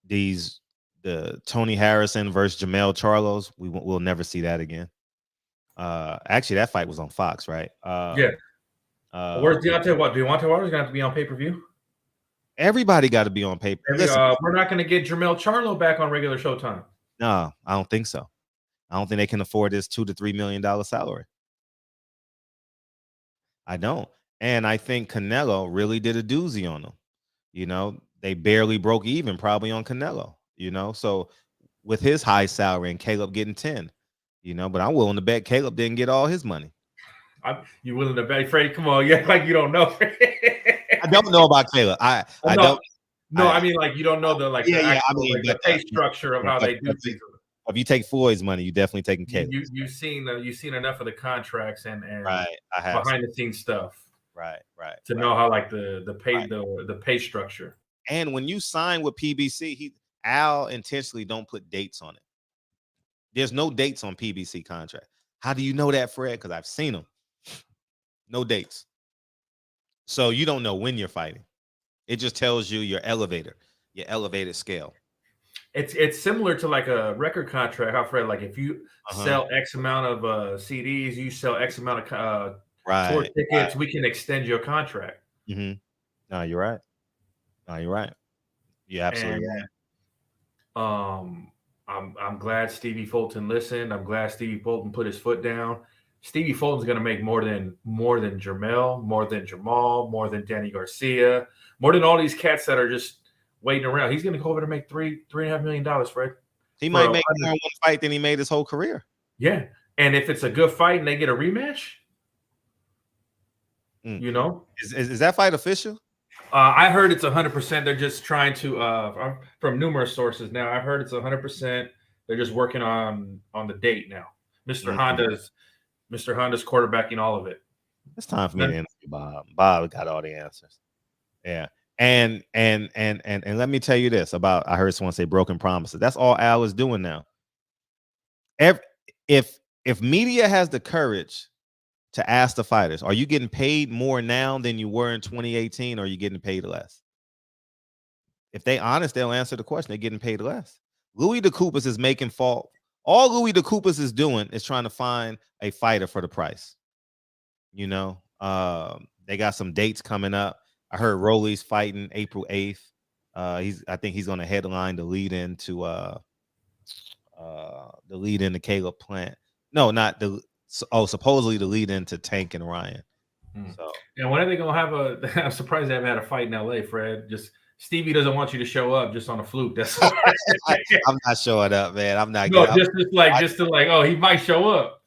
the Tony Harrison versus Jamel Charlos, we'll never see that again. Actually, that fight was on Fox, right? Yeah. Where's Deontay? What Deontay Wilder's gonna have to be on pay-per-view? Everybody got to be on paper. We're not going to get Jamel Charlo back on regular Showtime. No, I don't think so. I don't think they can afford this $2 to $3 million salary. I don't. And I think Canelo really did a doozy on them. You know, they barely broke even probably on Canelo, you know. So with his high salary and Caleb getting 10. You know, but I'm willing to bet Caleb didn't get all his money. You willing to bet, Freddie? Come on, yeah, like you don't know. I don't know about Caleb. I don't. No, I mean, like you don't know the like Yeah, the yeah, actual, I mean, like, the pay structure of how they do things. If you take Floyd's money, you definitely taking Caleb. You've seen enough of the contracts and right, I have behind the scenes stuff. Right. To know how like the pay structure. And when you sign with PBC, Al intentionally don't put dates on it. There's no dates on PBC contract. How do you know that, Fred? Because I've seen them. No dates. So you don't know when you're fighting. It just tells you your elevated scale. It's similar to like a record contract. How, Fred, like if you sell X amount of CDs, you sell X amount of tour tickets, we can extend your contract. Mm-hmm. No, you're right. You're absolutely right. I'm glad Stevie Fulton listened. I'm glad Stevie Fulton put his foot down. Stevie Fulton's going to make more than Jermel, more than Jamal, more than Danny Garcia, more than all these cats that are just waiting around. He's going to go over to make $3.5 million, Fred. He might make more in one fight than he made his whole career. Yeah, and if it's a good fight and they get a rematch, you know, is that fight official? I heard it's 100%. They're just trying to, from numerous sources now, I've heard it's 100%. They're just working on the date now. Mr. Honda's quarterbacking all of it. It's time for me to interview Bob. Bob got all the answers. Yeah. And let me tell you this about, I heard someone say broken promises. That's all Al is doing now. If media has the courage to ask the fighters, are you getting paid more now than you were in 2018, or are you getting paid less? If they honest, they'll answer the question. They're getting paid less. Louis DeCoopus is making fault. All Louis DeCoopus is doing is trying to find a fighter for the price. You know, they got some dates coming up. I heard Rolly's fighting April 8th. I think he's going to headline the lead into Caleb Plant. No, not the. Supposedly the lead into Tank and Ryan. So, and when are they gonna have I'm surprised they haven't had a fight in LA, Fred. Just Stevie doesn't want you to show up just on a fluke. That's I'm not showing up, man. I'm not. No, just to oh, he might show up.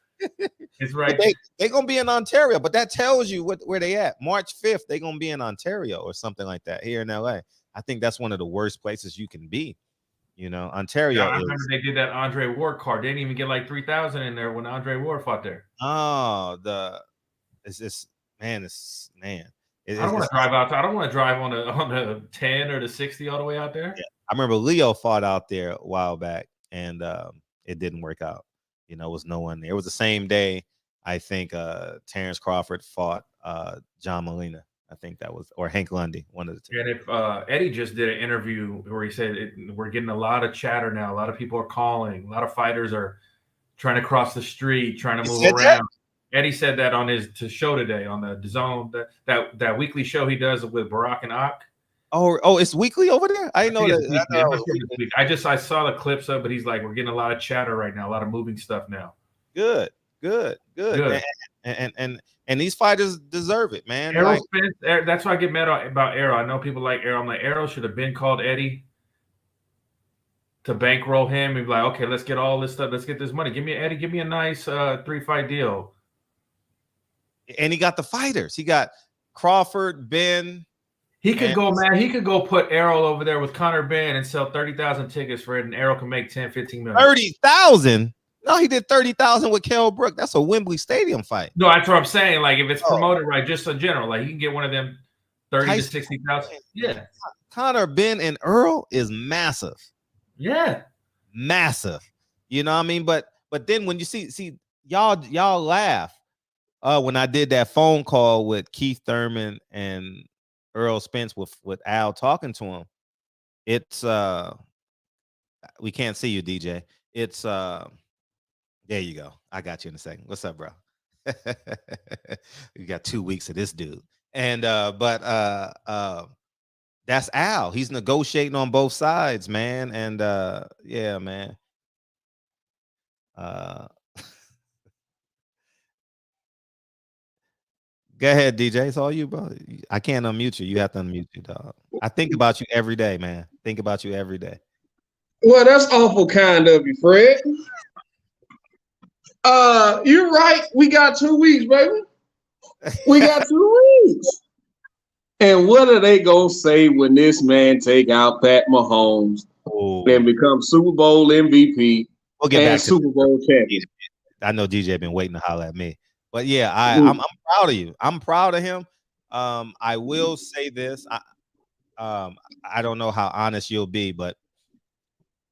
It's right. They're gonna be in Ontario, but that tells you where they at. March 5th, they're gonna be in Ontario or something like that here in LA. I think that's one of the worst places you can be. You know, Ontario. Yeah, I remember they did that Andre Ward card. They didn't even get like 3,000 in there when Andre Ward fought there. Oh, it's man. I don't want to drive out. I don't want to drive on the 10 or the 60 all the way out there. Yeah. I remember Leo fought out there a while back, and it didn't work out. You know, it was no one there. It was the same day I think Terrence Crawford fought John Molina. I think that was, or Hank Lundy, one of the two. And if Eddie just did an interview where he said we're getting a lot of chatter now. A lot of people are calling. A lot of fighters are trying to cross the street, trying to move around. That? Eddie said that on his show today on the DAZN, that weekly show he does with Barack and Ak. Oh, it's weekly over there. I didn't know that. I saw the clips of, but he's like, we're getting a lot of chatter right now, a lot of moving stuff now. Good. And these fighters deserve it, man. That's why I get mad about Arrow. I know people like Arrow. I'm like, Arrow should have been called Eddie to bankroll him and be like, okay, let's get all this stuff. Let's get this money. Give me a nice 3-fight deal. And he got the fighters. He got Crawford, Ben. He could go, man. He could go put Arrow over there with Conor Ben and sell 30,000 tickets for it, and Arrow can make 10, 15 million. 30,000? No, he did 30,000 with Kell Brook. That's a Wembley Stadium fight. No, that's what I'm saying. Like, if it's promoted right, just in general, like you can get one of them 30 to 60,000. Yeah. Conor, Ben, and Earl is massive. Yeah. Massive. You know what I mean? But then when you see y'all laugh when I did that phone call with Keith Thurman and Earl Spence with Al talking to him. It's we can't see you, DJ. It's there you go. I got you in a second. What's up, bro? You got 2 weeks of this dude. And but that's Al. He's negotiating on both sides, man. And yeah, man. Go ahead, DJ. It's all you, bro. I can't unmute you. You have to unmute you, dog. I think about you every day, man. Think about you every day. Well, that's awful kind of you, Fred. You're right. We got 2 weeks, baby. We got 2 weeks. And what are they gonna say when this man take out Pat Mahomes and become Super Bowl MVP and Super Bowl champion? I know DJ been waiting to holler at me, but yeah, I'm proud of you. I'm proud of him. I will say this. I don't know how honest you'll be, but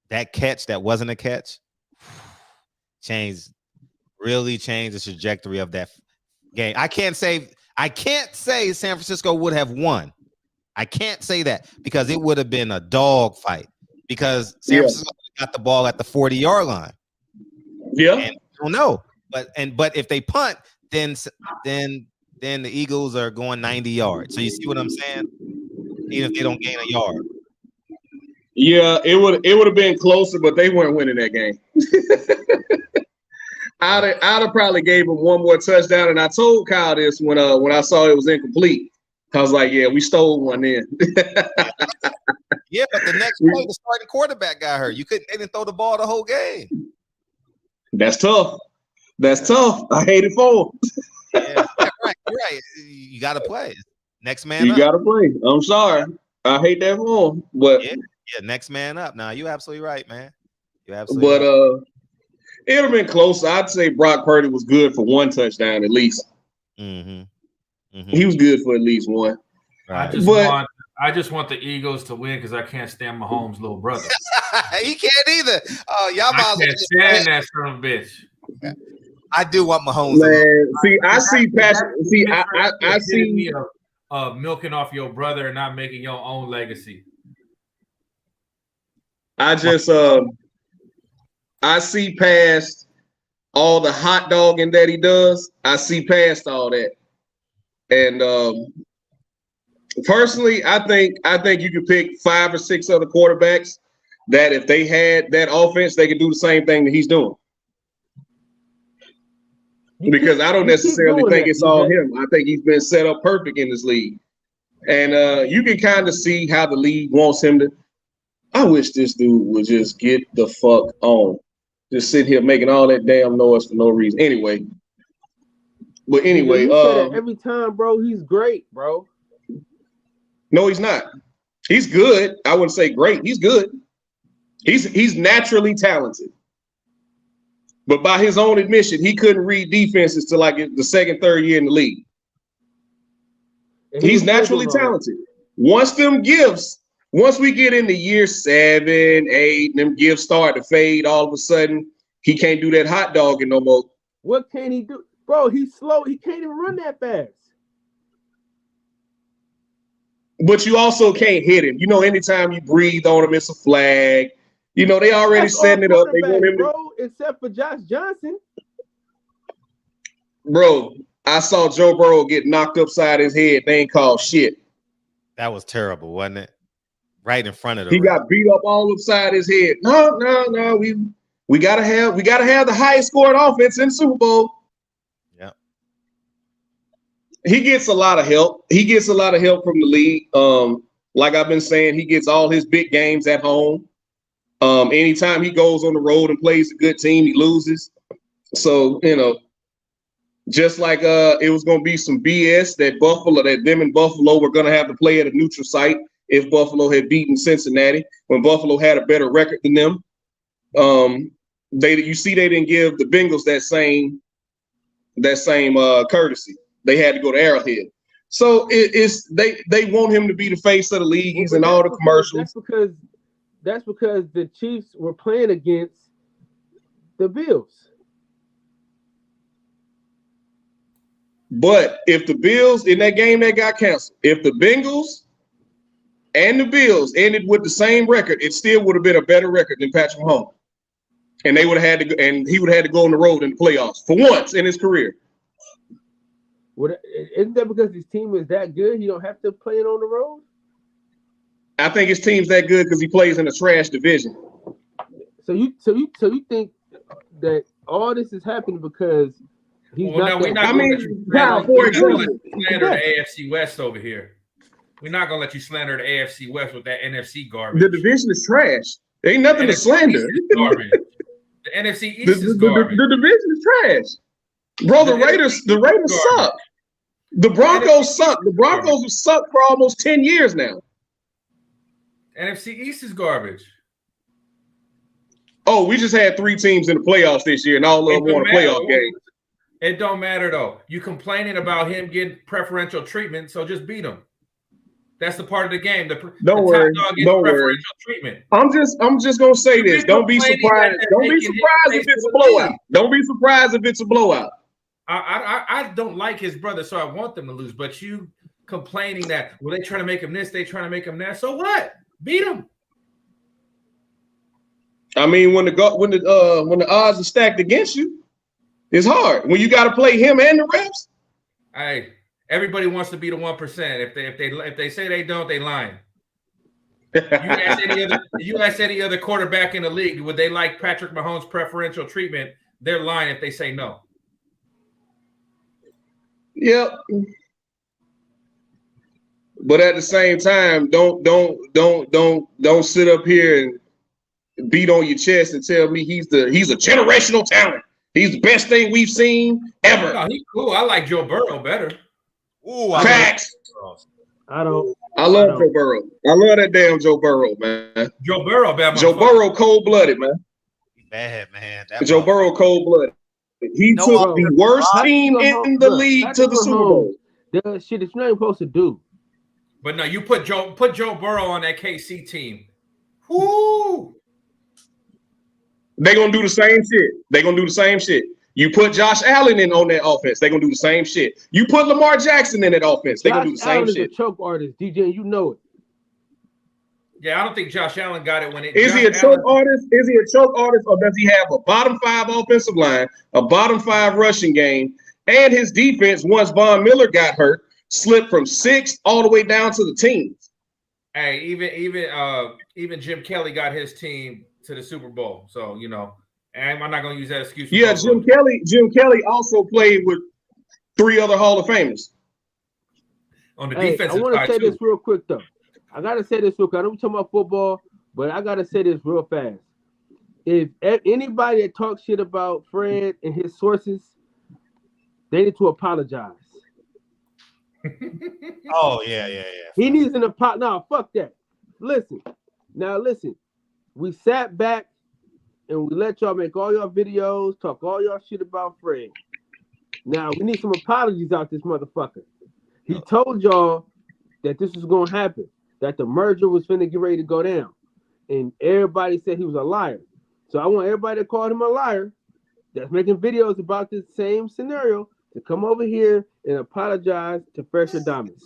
that catch that wasn't a catch really changed the trajectory of that game. I can't say San Francisco would have won. I can't say that because it would have been a dog fight because San Francisco got the ball at the 40-yard line. Yeah. And I don't know. But if they punt, then the Eagles are going 90 yards. So you see what I'm saying? Even if they don't gain a yard. Yeah, it would have been closer, but they weren't winning that game. I'd have probably gave him one more touchdown, and I told Kyle this when I saw it was incomplete. I was like, "Yeah, we stole one then." Yeah, but the next play, the starting quarterback got hurt. They didn't throw the ball the whole game. That's tough. That's tough. I hate it for him. Yeah, right. You're right. You got to play. Next man you up. You got to play. I'm sorry. I hate that for him, but yeah, next man up. Now you're absolutely right, man. You're absolutely right. It would have been close. I'd say Brock Purdy was good for 1 touchdown at least. He was good for at least 1. Right. I just want the Eagles to win because I can't stand Mahomes' little brother. He can't either. Oh, y'all I can't stand that son of a bitch. I do want Mahomes. Man, see, I see passion. See, I see milking off your brother and not making your own legacy. I just I see past all the hot dogging that he does. I see past all that. And personally, I think you could pick 5 or 6 other quarterbacks that if they had that offense, they could do the same thing that he's doing. Because I don't necessarily think it's all him. I think he's been set up perfect in this league. And you can kind of see how the league wants him to. I wish this dude would just get the fuck on. Just sit here making all that damn noise for no reason. Anyway. But anyway. You say that every time, bro, he's great, bro. No, he's not. He's good. I wouldn't say great. He's good. He's naturally talented. But by his own admission, he couldn't read defenses till like the 2nd, 3rd year in the league. He's naturally talented. Once we get into year 7, 8, them gifts start to fade, all of a sudden, he can't do that hot dogging no more. What can he do? Bro, he's slow. He can't even run that fast. But you also can't hit him. You know, anytime you breathe on him, it's a flag. You know, they already setting it up. They want him bro, except for Josh Johnson. Bro, I saw Joe Burrow get knocked upside his head. They ain't called shit. That was terrible, wasn't it? Right in front of He got beat up all upside his head. No. We gotta have the highest scoring offense in the Super Bowl. Yeah. He gets a lot of help. He gets a lot of help from the league. Like I've been saying, he gets all his big games at home. Anytime he goes on the road and plays a good team, he loses. So, you know, just like it was going to be some BS that them and Buffalo were going to have to play at a neutral site if Buffalo had beaten Cincinnati when Buffalo had a better record than them. They didn't give the Bengals that same courtesy. They had to go to Arrowhead. So they want him to be the face of the league. He's in all the commercials. That's because the Chiefs were playing against the Bills. But if the Bills in that game that got canceled, if the Bengals and the Bills ended with the same record, it still would have been a better record than Patrick Mahomes. And he would have had to go on the road in the playoffs for once in his career. Isn't that because his team is that good? He don't have to play it on the road? I think his team's that good because he plays in a trash division. So you think that all this is happening because he's not? We're not going to let you slander the AFC West over here. We're not going to let you slander the AFC West with that NFC garbage. The division is trash. Ain't nothing to slander. The NFC East is garbage. The division is trash. Bro, the Raiders suck. The Broncos suck. The Broncos have sucked for almost 10 years now. NFC East is garbage. Oh, we just had 3 teams in the playoffs this year, and all of them won a playoff game. It don't matter though. You complaining about him getting preferential treatment, so just beat him. That's the part of the game. Don't worry. Treatment. I'm just gonna say this. Don't be surprised. Don't be surprised if it's a blowout. Don't be surprised if it's a blowout. I don't like his brother, so I want them to lose. But you complaining that they trying to make him this, they trying to make him that. So what? Beat him. I mean, when the odds are stacked against you, it's hard. When you got to play him and the refs. Hey, everybody wants to be the 1%. If they say they don't, they lying. You ask any other quarterback in the league, would they like Patrick Mahomes' preferential treatment? They're lying if they say no. Yep. But at the same time, don't sit up here and beat on your chest and tell me he's a generational talent. He's the best thing we've seen ever. No, he's cool. I like Joe Burrow better. Ooh, facts. I love Joe Burrow. I love that damn Joe Burrow, man. Joe Burrow, bad. Joe Burrow, cold-blooded, man. Bad, man. Joe Burrow, cold-blooded. He took the worst team in the league to the Super Bowl. The shit that you're not supposed to do. But no, you put Joe Burrow on that KC team. Whoo! They're gonna do the same shit. You put Josh Allen in on that offense, they're gonna do the same shit. You put Lamar Jackson in that offense, they're gonna do the same Allen shit. Is a choke artist, DJ, you know it. Yeah, I don't think Josh Allen got it when it. Is he a choke artist? Is he a choke artist, or does he have a bottom 5 offensive line, a bottom 5 rushing game, and his defense, once Von Miller got hurt, slipped from 6th all the way down to the teens? Hey, even Jim Kelly got his team to the Super Bowl, so you know, and I'm not gonna use that excuse. Yeah, Jim Kelly also played with 3 other Hall of Famers on the defensive side. I want to say this real quick though. I gotta say this real quick. I don't talk about football, but I gotta say this real fast. If anybody that talks shit about Fred and his sources, they need to apologize. Oh yeah. He needs an apology. No, fuck that. Listen. We sat back and we let y'all make all your videos, talk all your shit about Fred. Now we need some apologies out this motherfucker. He told y'all that this was gonna happen, that the merger was finna get ready to go down, and everybody said he was a liar. So I want everybody that called him a liar, that's making videos about this same scenario, to come over here and apologize to Fresh Adamas.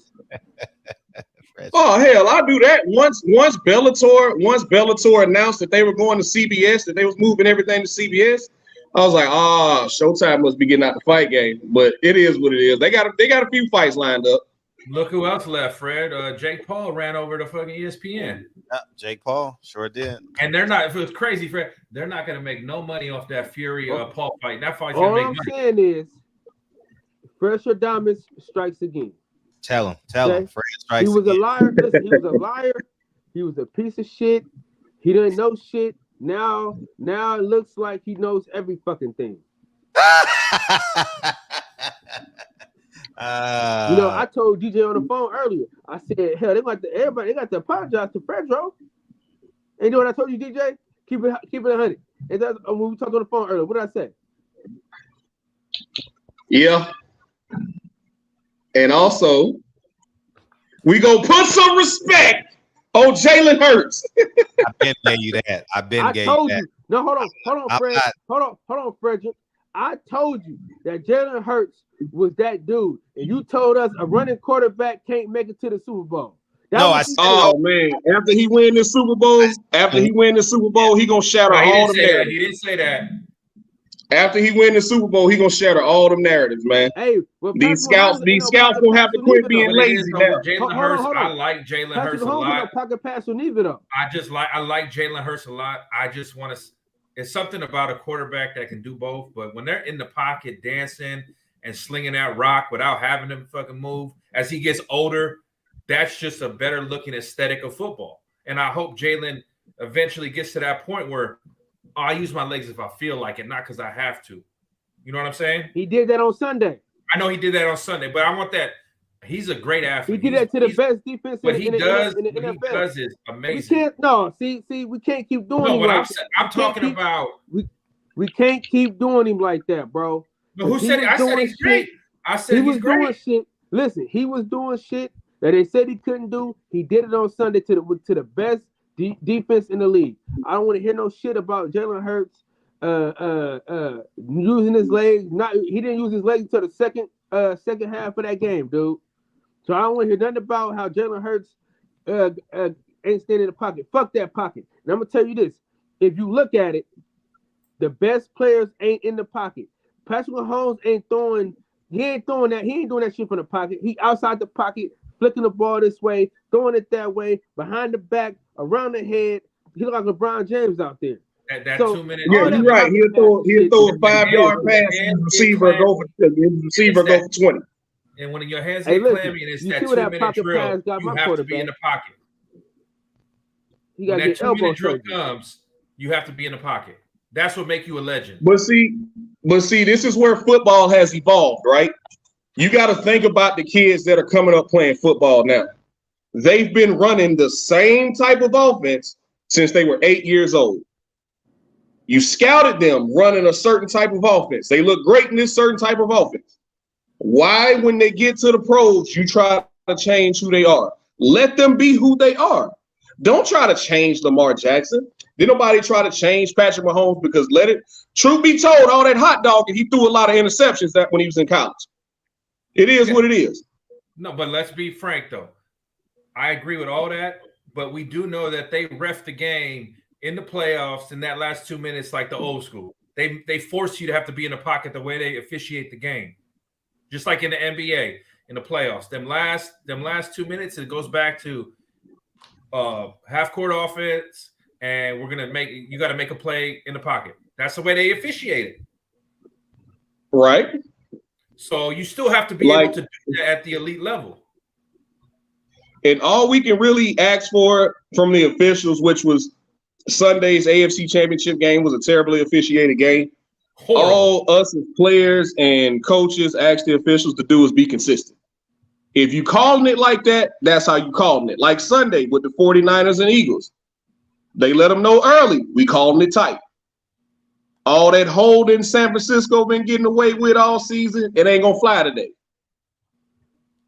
Oh hell, I'll do that. Once Bellator announced that they were going to CBS, that they was moving everything to CBS, I was like, Showtime must be getting out the fight game. But it is what it is. They got a few fights lined up. Look who else left, Fred. Jake Paul ran over to fucking ESPN. Yeah, Jake Paul sure did. And they're not. If it was crazy, Fred, they're not going to make no money off that Fury Paul fight. That fight's going to make money. All I'm saying is, Fresh Adamas strikes again. Tell him. Fred strikes. He was a liar. Listen, he was a liar. He was a piece of shit. He didn't know shit. Now it looks like he knows every fucking thing. I told DJ on the phone earlier. I said, hell, they got to apologize to Fredro. And you know what I told you, DJ? Keep it 100. And that's when we talked on the phone earlier. What did I say? Yeah. And also, we go put some respect on Jalen Hurts. I've been gave you that. I told you. No, hold on, Fred. Hold on, Frederick. I told you that Jalen Hurts was that dude, and you told us a running quarterback can't make it to the Super Bowl. Oh man! After he win the Super Bowl, he gonna shatter all the narratives. He didn't say that. After he win the Super Bowl, he gonna shatter all the narratives, man. Hey, these scouts gonna have to quit being lazy now. Jalen Hurts, I like Jalen Hurts a lot. Pocket pass with neither though. I like Jalen Hurts a lot. I just want to. It's something about a quarterback that can do both, but when they're in the pocket dancing and slinging that rock without having to fucking move, as he gets older, that's just a better looking aesthetic of football. And I hope Jalen eventually gets to that point where I use my legs if I feel like it, not because I have to. You know what I'm saying? He did that on Sunday. I know he did that on Sunday, but I want that. He's a great athlete. He did that to the best defense What in he the does NFL. is amazing. We can't. See, we can't keep doing. No, him but like I'm talking about. We can't keep doing him like that, bro. But who said? I said he's great. I said he was he's great. doing shit. Listen, he was doing shit that they said he couldn't do. He did it on Sunday to the best defense in the league. I don't want to hear no shit about Jalen Hurts using his legs. He didn't use his legs until the second half of that game, dude. So I don't want to hear nothing about how Jalen Hurts ain't standing in the pocket. Fuck that pocket. And I'm gonna tell you this: if you look at it, the best players ain't in the pocket. Patrick Mahomes ain't throwing. He ain't doing that shit from the pocket. He outside the pocket, flicking the ball this way, throwing it that way, behind the back, around the head. He look like LeBron James out there. That 2 minutes. Yeah, you're right. He'll throw a 5-yard pass and the receiver go for 20. And when your hands get clammy and it's that 2 minute drill, you have to be in the pocket. When that 2 minute drill comes, you have to be in the pocket. That's what makes you a legend. But see, this is where football has evolved, right? You got to think about the kids that are coming up playing football now. They've been running the same type of offense since they were 8 years old. You scouted them running a certain type of offense. They look great in this certain type of offense. Why, when they get to the pros, you try to change who they are? Let them be who they are. Don't try to change Lamar Jackson. Did nobody try to change Patrick Mahomes? Because truth be told, all that hot dog, and he threw a lot of interceptions when he was in college. It is what it is. No, but let's be frank, though. I agree with all that, but we do know that they ref the game in the playoffs in that last 2 minutes like the old school. They force you to have to be in the pocket the way they officiate the game. Just like in the NBA, in the playoffs. Them last 2 minutes, it goes back to half-court offense, and you got to make a play in the pocket. That's the way they officiate it. Right. So you still have to be able to do that at the elite level. And all we can really ask for from the officials, which was Sunday's AFC Championship game, was a terribly officiated game. Horrible. All us as players and coaches ask the officials to do is be consistent. If you calling it like that, that's how you calling it. Like Sunday with the 49ers and Eagles. They let them know early. We calling it tight. All that holding San Francisco been getting away with all season, it ain't gonna fly today.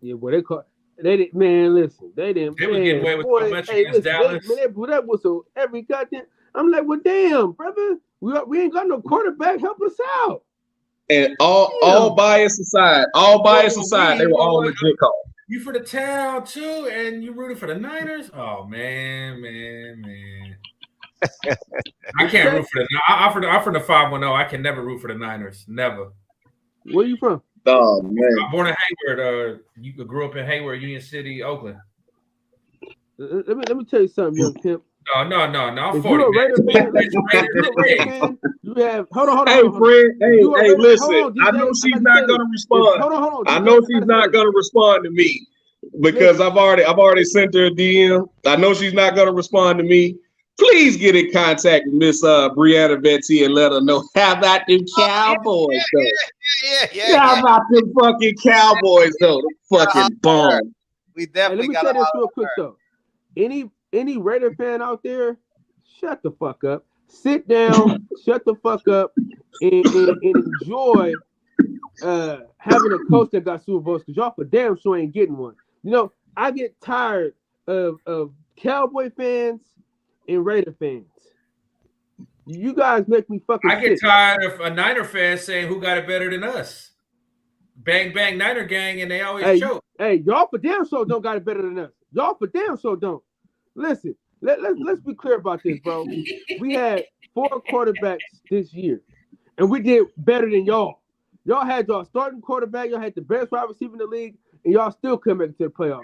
Yeah, boy, they didn't. Man, listen, they didn't. They were getting away with so much against Dallas. They whistle every goddamn. I'm like, well, damn, brother, we ain't got no quarterback. Help us out. And all bias aside, they were all legit calls. You for the town too, and you rooting for the Niners? Oh man. I can't root for the. I'm from the 510. I can never root for the Niners. Never. Where you from? Oh man, I'm born in Hayward. You grew up in Hayward, Union City, Oakland. Let me tell you something, young pimp. No. I'm if 40. You're a Raider fan, you have. Hold on. Hey, Fred. Hey, listen. I know she's not gonna respond. Hold on. I know she's not gonna respond to me because I've already sent her a DM. I know she's not gonna respond to me. Please get in contact with Miss Brianna Betty and let her know how about them Cowboys though. How about them fucking Cowboys though? The fucking bomb. We definitely let me say this real quick though. Any Raider fan out there, shut the fuck up. Sit down, shut the fuck up, and enjoy having a coach that got Super Bowls because y'all for damn sure ain't getting one. You know, I get tired of Cowboy fans and Raider fans. You guys make me fucking I get tired of a Niner fan saying who got it better than us. Bang, bang, Niner gang, and they always choke. Hey, y'all for damn sure don't got it better than us. Y'all for damn sure don't. Listen, let's be clear about this, bro. We had 4 quarterbacks this year, and we did better than y'all. Y'all had y'all starting quarterback, y'all had the best wide receiver in the league, and y'all still couldn't make it to the playoffs.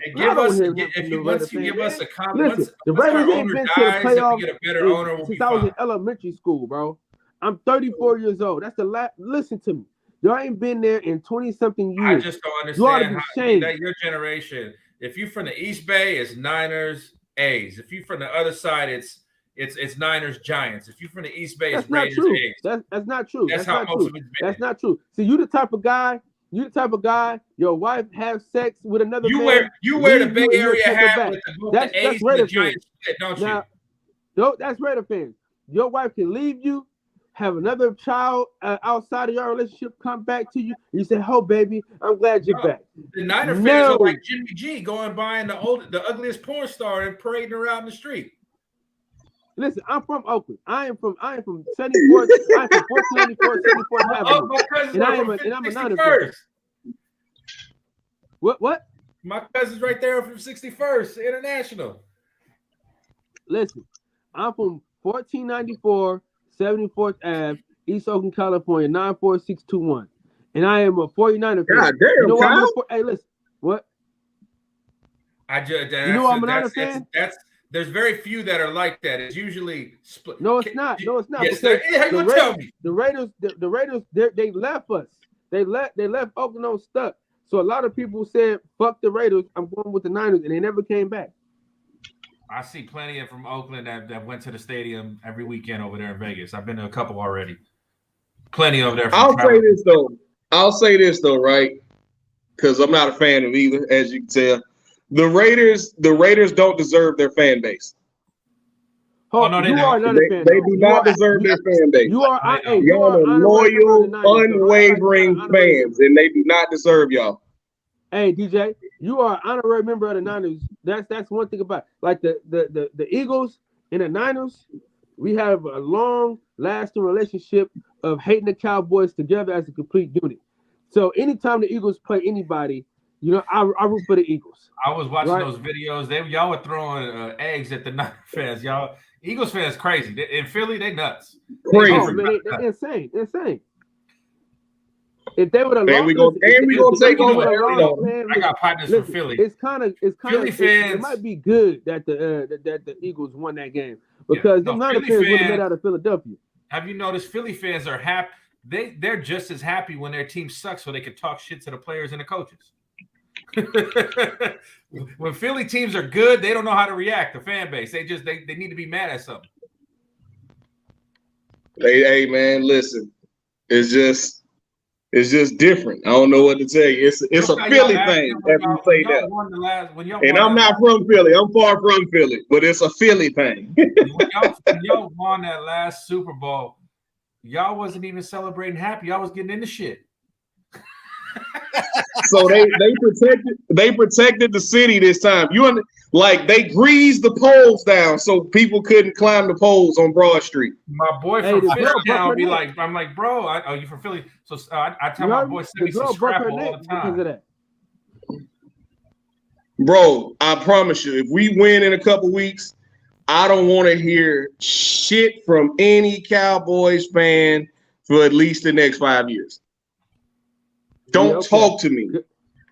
Once you give us a compliment, listen, the Raiders ain't been to the playoffs since I was in elementary school, bro. I'm 34 years old. That's the last. Listen to me. Y'all ain't been there in 20-something years. I just don't understand how that your generation. If you're from the East Bay, it's Niners, A's. If you're from the other side, it's it's Niners Giants. If you're from the East Bay, That's it's not Raiders true. Eggs. That's not true. That's That's how not most true. of it's been. That's not true. See, you the type of guy. Your wife have sex with another You man. wear the leave Bay you, and you'll Area take her hat back. with the That's A's and the Raider Giants fans. split, don't Now, you? no, that's Raider fans. Your wife can leave you, have another child outside of your relationship, come back to you. You say, "Oh, baby, I'm glad you're back." The Niner fans No. are like Jimmy G going buying the ugliest porn star and parading around the street. Listen, I'm from Oakland. I am from 74th. I'm from 1494 74th Avenue. My cousins And are I am from I'm a Niner 61st. fan. What? My cousins right there are from 61st International. Listen, I'm from 1494 74th Ave, East Oakland, California, 94621. And I am a 49er fan. God damn, you know Kyle. hey, listen, what? I just You know I'm a Niner fan? There's very few that are like that. It's usually split. No, it's not. No, it's not. Yes, because how you gonna tell me? The Raiders, they left us. They left Oakland on stuck. So a lot of people said, "Fuck the Raiders. I'm going with the Niners," and they never came back. I see plenty of from Oakland that went to the stadium every weekend over there in Vegas. I've been to a couple already. Plenty over there. I'll say this though, right? Because I'm not a fan of either, as you can tell. The Raiders don't deserve their fan base. Oh, no, they you don't. are not a fan. They do not deserve their fan base. You are y'all are loyal, unwavering fans, and they do not deserve y'all. Hey, DJ, you are an honorary member of the Niners. That's one thing about it. Like the Eagles and the Niners, we have a long-lasting relationship of hating the Cowboys together as a complete unit. So anytime the Eagles play anybody, you know, I root for the Eagles. I was watching those videos. Y'all were throwing eggs at the Niners fans. Y'all Eagles fans crazy. In Philly, they nuts. Crazy. Oh, man, they're insane. If they would have lost, we gonna take over. I got partners from Philly. It's kind of Philly fans. It might be good that the Eagles won that game because the Niners fans would have made out of Philadelphia. Have you noticed Philly fans are happy? They're just as happy when their team sucks, so they can talk shit to the players and the coaches. When Philly teams are good, they don't know how to react. The fan base, they need to be mad at something. Hey man, listen, it's just different. I don't know what to tell you. It's a Philly thing. As you say that. And I'm not from Philly. I'm far from Philly, but it's a Philly thing. when y'all won that last Super Bowl, y'all wasn't even celebrating happy. Y'all was getting into shit. So they protected the city this time. They greased the poles down so people couldn't climb the poles on Broad Street. My boy from Fishtown be like, I'm like, bro, you from Philly? So I tell my boy send me some scrapple all the time. Because of that. Bro, I promise you, if we win in a couple weeks, I don't want to hear shit from any Cowboys fan for at least the next 5 years. Don't talk to me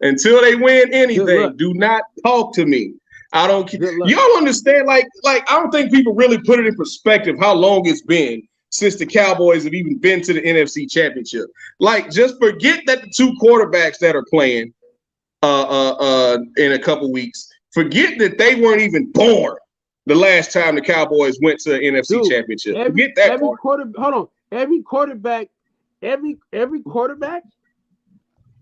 until they win anything. Do not talk to me. I don't care. Y'all understand? Like I don't think people really put it in perspective how long it's been since the Cowboys have even been to the NFC Championship. Like, just forget that the two quarterbacks that are playing in a couple weeks. Forget that they weren't even born the last time the Cowboys went to the NFC Championship. Forget that. Every quarterback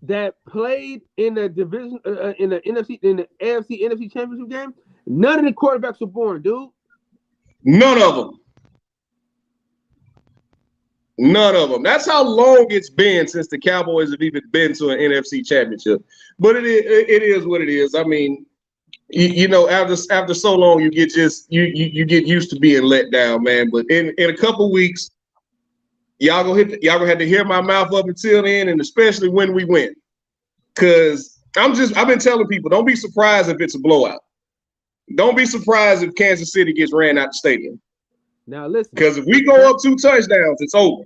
that played in the division in the AFC NFC Championship game, none of the quarterbacks were born, dude. None of them. That's how long it's been since the Cowboys have even been to an NFC Championship. But it is what it is. I mean, you know, after so long, you get used to being let down, man. But in a couple weeks, y'all gonna have to hear my mouth up until then, and especially when we win. Cause I've been telling people, don't be surprised if it's a blowout. Don't be surprised if Kansas City gets ran out the stadium. Now listen, because if we go up 2 touchdowns, it's over.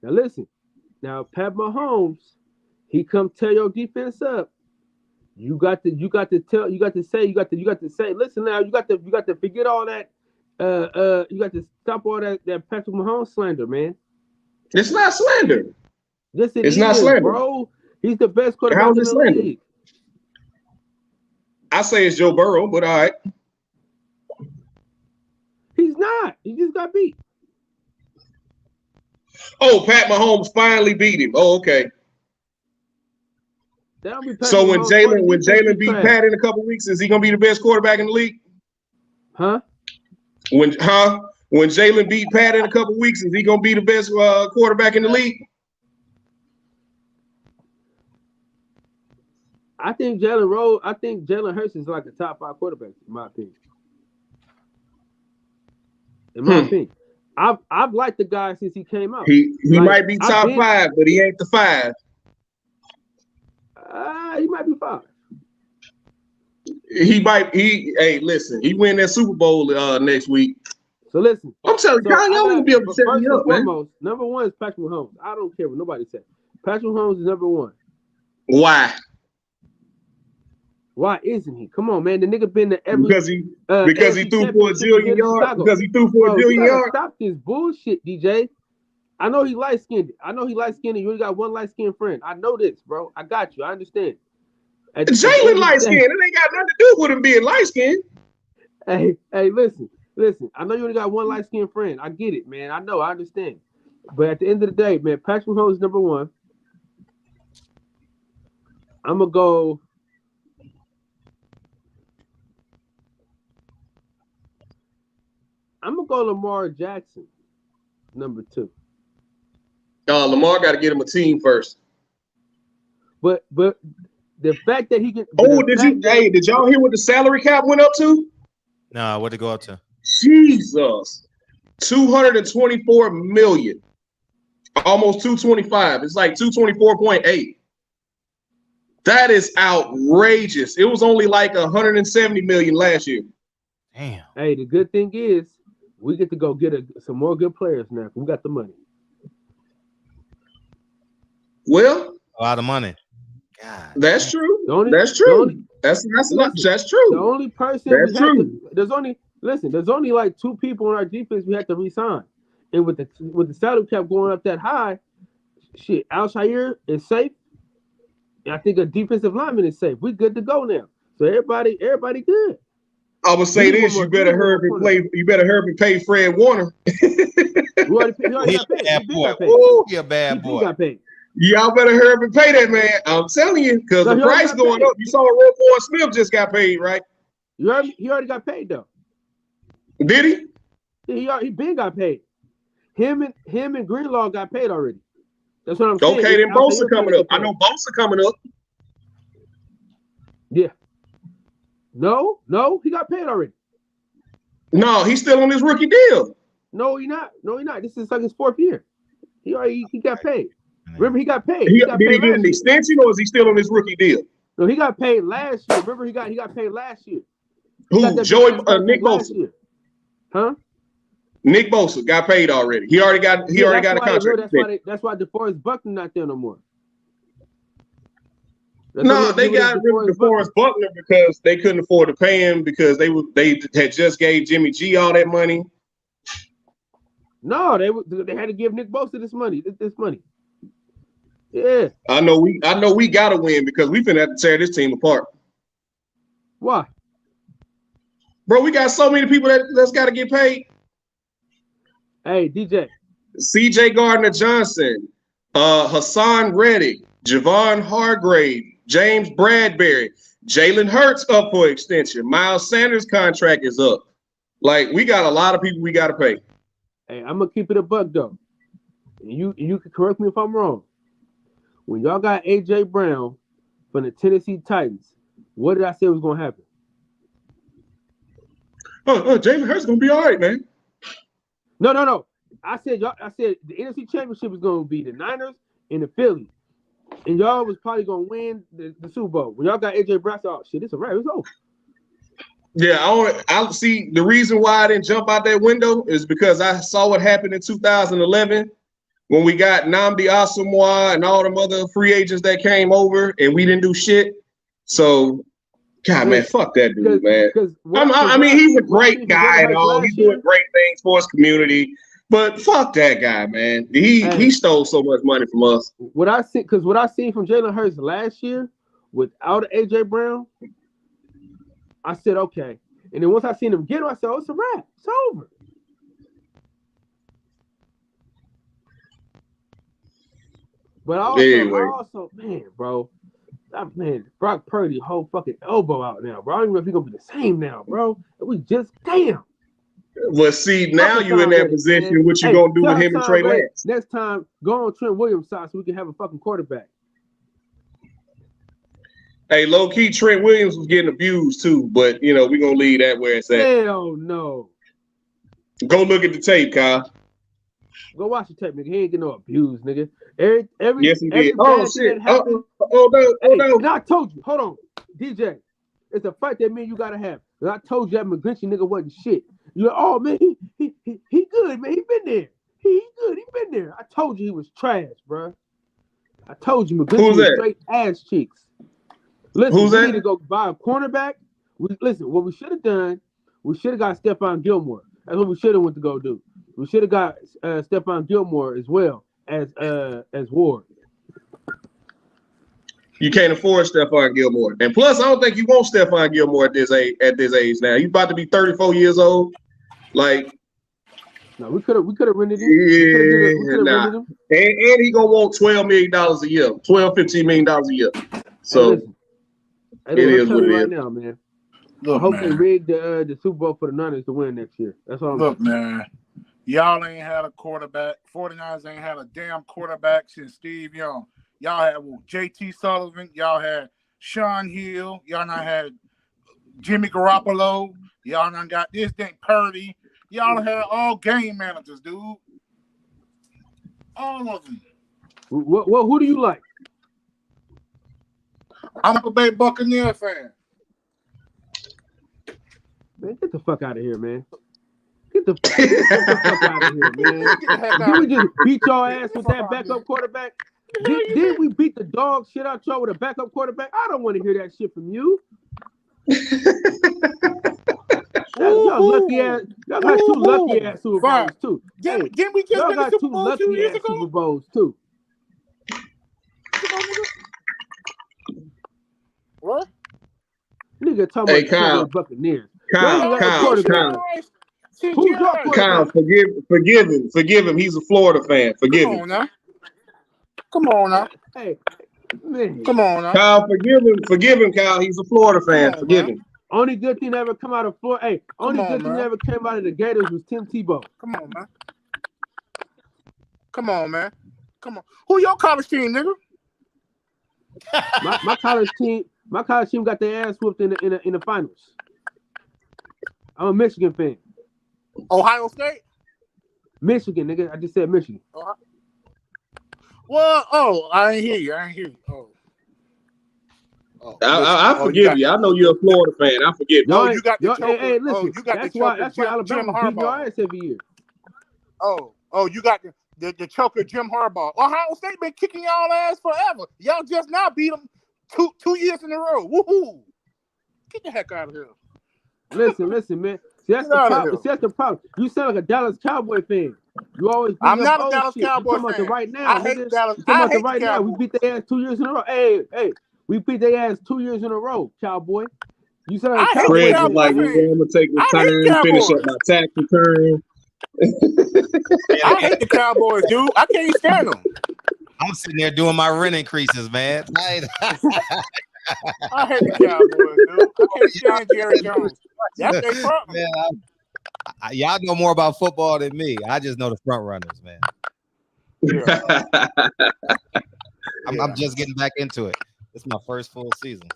Now listen, now Pat Mahomes, he come tell your defense up. You got to say, listen now, you got to forget all that. You got to stop all that Patrick Mahomes slander, man. It's not slander. Yes, it's not slander, bro. He's the best quarterback in the league. I say it's Joe Burrow, but all right. He's not. got beat? Oh, Pat Mahomes finally beat him. Oh, okay. So when Jalen beat Pat in a couple weeks, is he gonna be the best quarterback in the league? Huh? When Jalen beat Pat in a couple weeks, is he gonna be the best quarterback in the league? I think Jalen Hurts is like a top 5 quarterback, in my opinion. In my opinion. I've liked the guy since he came out. He might be top 5, but he ain't the 5. He might be 5. Hey, listen, he win that Super Bowl next week. So listen. I'm telling you, y'all won't be able to set me up, man. Number 1 is Patrick Mahomes. I don't care what nobody says. Patrick Mahomes is number 1. Why? Why isn't he? Come on, man. The nigga been to every because he threw for a zillion yards. Because he threw for a zillion yards. Stop this bullshit, DJ. I know he light skinned. You only got one light skinned friend. I know this, bro. I got you. I understand. Jalen light skinned. It ain't got nothing to do with him being light skinned. Hey, listen. I know you only got one light skinned friend. I get it, man. I know. I understand. But at the end of the day, man, Patrick Mahomes is number 1. I'm gonna go. Lamar Jackson, number 2. Lamar got to get him a team first. But the fact that he can. Did y'all hear what the salary cap went up to? No, what'd it go up to? Jesus, 224 million, almost 225. It's like 224.8. That is outrageous. It was only like 170 million last year. Damn. Hey, the good thing is we get to go get some more good players now. We got the money. Well, a lot of money. God, that's true. That's true. That's true. The only person there's only like 2 people on our defense we had to resign, and with the salary cap going up that high, shit, Alshire is safe. And I think a defensive lineman is safe. We good to go now. So everybody good. I would say this: you better hurry and pay Fred Warner. He a bad boy. He got paid. Y'all better hurry up and pay that man. I'm telling you, because the price going up. You saw Roquan Smith just got paid, right? He already got paid though. Did he? He been got paid. Him and Greenlaw got paid already. That's what I'm saying. Okay, then Bosa coming up. I know Bosa coming up. Yeah. No, he got paid already. No, he's still on his rookie deal. No, he not. This is like his 4th year. He got paid. Remember, he got paid. Did he get an extension, or is he still on his rookie deal? No, he got paid last year. Remember, he got paid last year. Who? Nick Bosa. Huh? Nick Bosa got paid already. He already got a contract. That's why DeForest Buckner not there no more. No, they got rid of DeForest Buckner because they couldn't afford to pay him because they had just gave Jimmy G all that money. No, they had to give Nick Bosa this money. This money. Yeah. I know we gotta win because we finna have to tear this team apart. Why? Bro, we got so many people that's gotta get paid. Hey, DJ. CJ Gardner-Johnson, Hassan Reddick, Javon Hargrave, James Bradbury, Jalen Hurts up for extension. Miles Sanders' contract is up. Like, we got a lot of people we got to pay. Hey, I'm going to keep it a buck, though. And you can correct me if I'm wrong. When y'all got A.J. Brown from the Tennessee Titans, what did I say was going to happen? Jalen Hurts going to be all right, man. No. I said the NFC Championship is going to be the Niners and the Phillies. And y'all was probably going to win the Super Bowl. When y'all got A.J. Brown, I said, oh, shit, it's a wrap. It's over. Yeah, I see the reason why I didn't jump out that window is because I saw what happened in 2011 when we got Nnamdi Asomugha and all them other free agents that came over and we didn't do shit. So, God, man, fuck that dude, man. I mean, he's a great guy and all. He's doing great things for his community. But fuck that guy, man. He stole so much money from us. What I seen from Jalen Hurts last year without A.J. Brown, I said, okay. And then once I seen him get him, I said, oh, it's a wrap. It's over. But also, Anyway. man, bro. Man, Brock Purdy whole fucking elbow out now, bro. I don't even know if he's gonna be the same now, bro. We just damn. Well, see, now you in that position. Man. What you gonna do with him and Trey Lance? Next time, go on Trent Williams' side so we can have a fucking quarterback. Hey, low key, Trent Williams was getting abused too, but you know we're gonna leave that where it's at. Hell no. Go look at the tape, Kyle. Go watch the tape, nigga. He ain't getting no abuse, nigga. Yes, he did. Oh shit! No. No, I told you. Hold on, DJ. It's a fight that me and you gotta have. I told you that McGlinchey nigga wasn't shit. You're like, oh man, he good, man. He been there. He good. He been there. I told you he was trash, bro. I told you McGlinchey was straight ass cheeks. Listen, we need to go buy a cornerback. Listen, what we should have done, we should have got Stephon Gilmore. That's what we should have went to go do. We should have got Stephon Gilmore as well as Ward. You can't afford Stephon Gilmore, and plus, I don't think you want Stephon Gilmore at this age. Now you about to be 34 years old. Like, no, we could have rented him. Yeah, nah. And he gonna want $12 million a year, $15 million a year. So it is what it is. Now, man. Look, I hope they rigged the Super Bowl for the Niners to win next year. That's all. Look, man. Y'all ain't had a quarterback. 49ers ain't had a damn quarterback since Steve Young. Y'all had JT Sullivan. Y'all had Sean Hill. Y'all not had Jimmy Garoppolo. Y'all done got this thing Purdy. Y'all had all game managers, dude. All of them. Who do you like? I'm a Bay Buccaneer fan. Man, get the fuck out of here, man. Get the fuck out of here, man. Did we just beat your ass with that backup quarterback? Did we beat the dog shit out y'all with a backup quarterback? I don't want to hear that shit from you. Y'all lucky ass. Y'all got two lucky ass Super Bowls too. Didn't we just win the Super Bowl 2 years ago? Super Bowls too. What? Nigga talking about the Buccaneers. Kyle, forgive him. He's a Florida fan. Forgive him. Come on now. Hey, man. Come on now. Kyle, forgive him, Kyle. He's a Florida fan. Forgive him. Only good thing that ever come out of Florida. Hey, only good thing that ever came out of the Gators was Tim Tebow. Come on, man. Come on, man. Come on. Who your college team, nigga? my college team got their ass whooped in the finals. I'm a Michigan fan. Ohio State? Michigan, nigga. I just said Michigan. Well, I ain't hear you. I forgive you. I know you're a Florida fan. I forgive you. No, you got the choker. Hey, listen. You got that's the why choker, Alabama beat your ass every year. You got the choker, Jim Harbaugh. Ohio State been kicking y'all ass forever. Y'all just now beat them two years in a row. Woohoo! Get the heck out of here. Listen, man. See, that's the problem. You sound like a Dallas Cowboy fan. You always. I'm not a Dallas Cowboy fan. Right now, I hate Dallas. Right now, we beat their ass 2 years in a row. Hey, we beat their ass 2 years in a row, Cowboy. You sound like a Cowboy. I'm gonna take this time and finish up my tax return. I hate the Cowboys, dude. I can't stand them. I'm sitting there doing my rent increases, man. I hate the Cowboys, dude. I can't stand Jerry Jones. That's their problem. Man, y'all know more about football than me. I just know the front runners, man. Yeah. I'm just getting back into it. It's my first full season.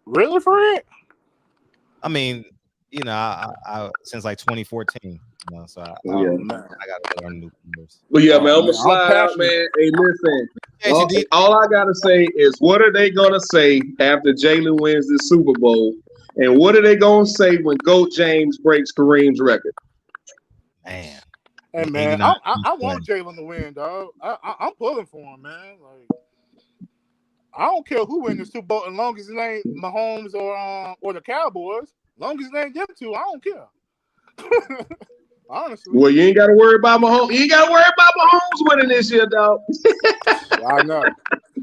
Really, for it? I mean, you know, I since like 2014. You know, so I got to learn new numbers. Well, yeah, man, I'm gonna slide out, man. Hey, listen. All I gotta say is, what are they gonna say after Jalen wins this Super Bowl? And what are they gonna say when Goat James breaks Kareem's record? Man. Hey, man, I want Jalen to win, dog. I'm pulling for him, man. Like, I don't care who wins the Super Bowl, as long as it ain't Mahomes or the Cowboys. As long as it ain't them two, I don't care. Honestly. Well, you ain't got to worry about Mahomes. You ain't got to worry about Mahomes winning this year, dog. I know.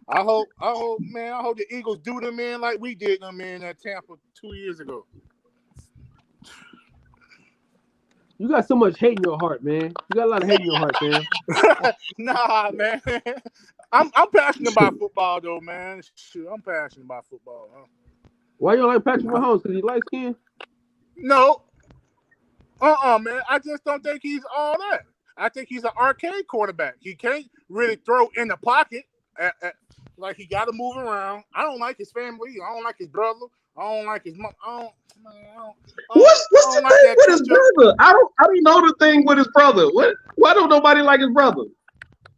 I hope, the Eagles do them in like we did them in at Tampa 2 years ago. You got so much hate in your heart, man. You got a lot of hate in your heart, man. Nah, man. I'm passionate about football though, man. Shoot, I'm passionate about football. Huh? Why you don't like Patrick Mahomes? Because he light skinned? No. Man. I just don't think he's all that. I think he's an arcade quarterback. He can't really throw in the pocket. Like he got to move around. I don't like his family. I don't like his brother. I don't like his mom. What's the thing with his brother? I don't know the thing with his brother. Why don't nobody like his brother?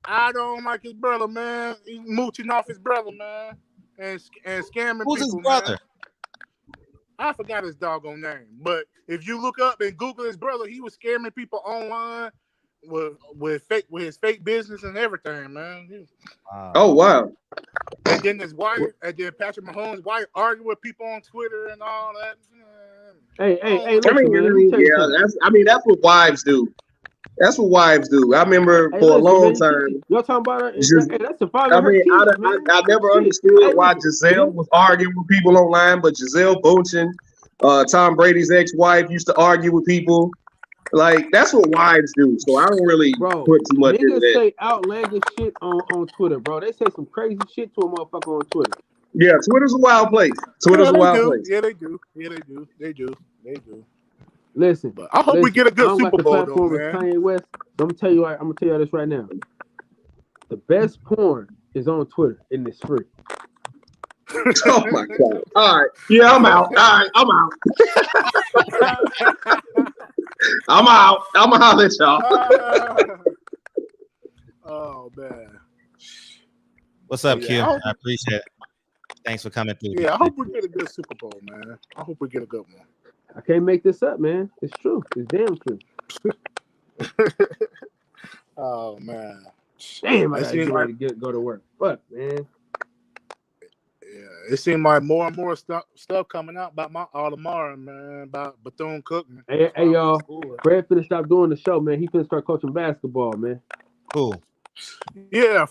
I don't like his brother, man. He's mooching off his brother, man, and scamming Who's people. his brother? Man. I forgot his doggone name, but if you look up and Google his brother, he was scamming people online with his fake business and everything, man. Wow. Oh wow! And then his wife, and then Patrick Mahomes' wife arguing with people on Twitter and all that. Hey, I mean, that's what wives do. That's what wives do. I remember for a long time. Y'all talking about it? That's the father. I mean, I never understood why Giselle was arguing with people online, but Giselle Bundchen, Tom Brady's ex-wife, used to argue with people. Like, that's what wives do. So I don't really put too much into that. Niggas say outlandish shit on Twitter, bro. They say some crazy shit to a motherfucker on Twitter. Yeah, Twitter's a wild place. Twitter's a wild place. Yeah, they do. They do. Listen, but I hope we get a good Super Bowl, though, man. Kanye West. I'm gonna tell you this right now. The best porn is on Twitter, and it's free. Oh my god! All right, yeah, I'm out. All right, I'm out. I'm out. I'm gonna holler at y'all. Oh man. What's up, Q? I appreciate it. Thanks for coming through. Yeah, I hope we get a good Super Bowl, man. I hope we get a good one. I can't make this up, man. It's true. It's damn true. Oh man. Damn, I gotta get ready to go to work. Fuck, man. Yeah, it seemed like more and more stuff coming out about my tomorrow, man, about Bethune-Cookman. Hey, y'all. Fred finna stop doing the show, man. He finna start coaching basketball, man. Cool. Yeah,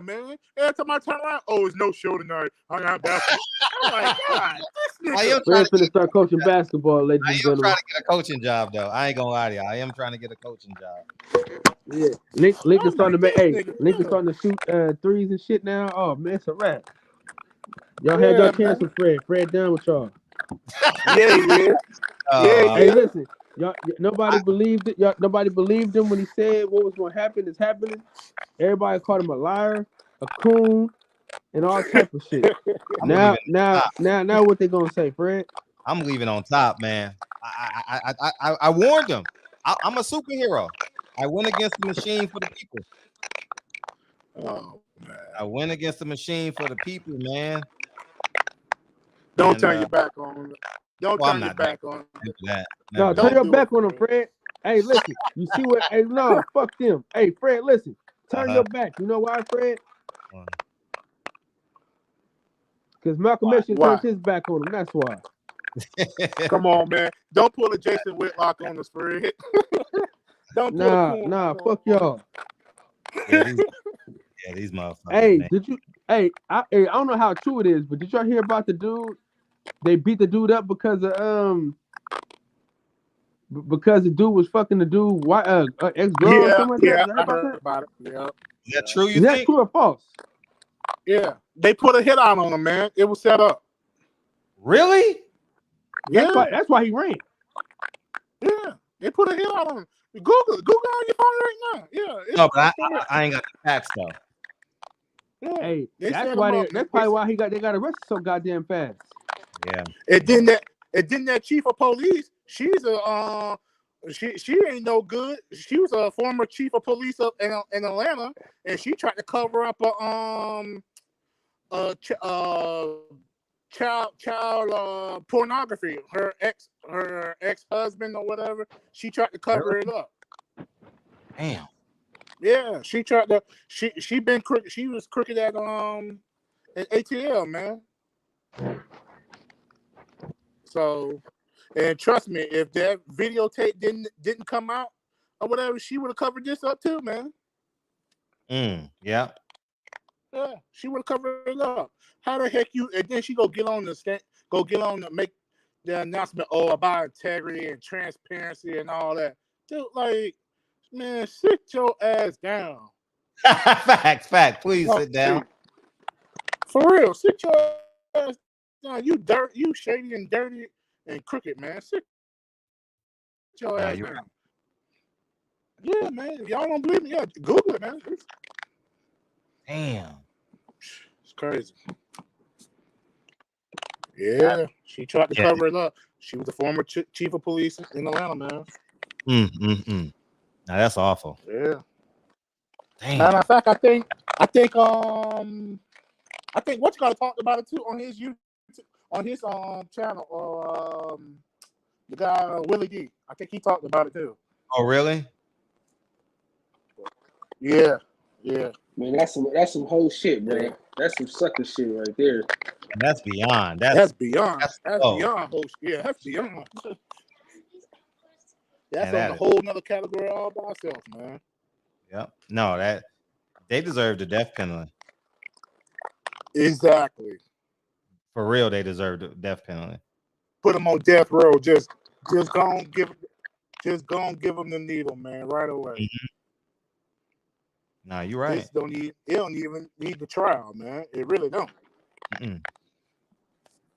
man. Every time I turn around, it's no show tonight. I got basketball. I'm like, God, this Fred finna start coaching basketball, ladies and gentlemen. I am trying to get a coaching job, though. I ain't gonna lie to you. I am trying to get a coaching job. Yeah, Lincoln's starting to make. Lincoln's starting to shoot threes and shit now. Oh man, it's a wrap. Y'all had y'all chance with Fred. Fred done with y'all. Yeah. Hey, listen, y'all. Nobody believed it. Nobody believed him when he said what was going to happen is happening. Everybody called him a liar, a coon, and all type of shit. Now, what they gonna say, Fred? I'm leaving on top, man. I warned them. I'm a superhero. I went against the machine for the people. Oh man. I went against the machine for the people, man. Don't turn your back on him. Don't turn your back on him. No, turn your back on him, Fred. Hey, listen. You see what? Hey, no, fuck them. Hey, Fred, listen. Turn your back. You know why, Fred? Because Malcolm X turned his back on him. That's why. Come on, man. Don't pull a Jason Whitlock on us, Fred. Don't pull fuck y'all. Yeah, these motherfuckers. Hey, man. did you? Hey, I don't know how true it is, but did y'all hear about the dude? They beat the dude up because of because the dude was fucking the dude ex-girl or something like that. I heard about it. Yeah. Is that true? Is that true or false? Yeah, they put a hit out on him, man. It was set up. Really? Yeah, that's why he ran. Yeah, they put a hit out on him. Google on your phone right now. Yeah. No, but I ain't got the facts though. Yeah, hey, that's probably why they got arrested so goddamn fast. Yeah. And then that chief of police, she's a she ain't no good. She was a former chief of police up in Atlanta, and she tried to cover up child pornography. Her ex-husband or whatever. She tried to cover it up. Damn. Yeah, she tried to. She been crooked. She was crooked at ATL, man. So, and trust me, if that videotape didn't come out or whatever, she would have covered this up too, man. Yeah. Yeah, she would have covered it up. How the heck you? And then she go get on to make the announcement about integrity and transparency and all that. Dude, like, man, sit your ass down. Fact. Please sit down. For real, sit your ass down. You shady and dirty and crooked, man. Sit your ass down. Yeah, man. If y'all don't believe me, yeah, Google it, man. Damn. It's crazy. Yeah, she tried to cover it up. She was the former chief of police in Atlanta, man. Now that's awful. Yeah. Damn. Matter of fact, I think what you got talked about it too on his YouTube, on his channel. The guy Willie D. I think he talked about it too. Oh, really? Yeah. Man, that's some whole shit, bro. That's some sucker shit right there. And that's beyond. That's beyond. That's beyond whole. Yeah, that's beyond. That's on a whole nother category all by itself, man. Yep. No, that they deserve the death penalty. Exactly. For real, they deserve the death penalty. Put them on death row. Just go and give them the needle, man, right away. Mm-hmm. No, you're right. It don't even need the trial, man. It really don't.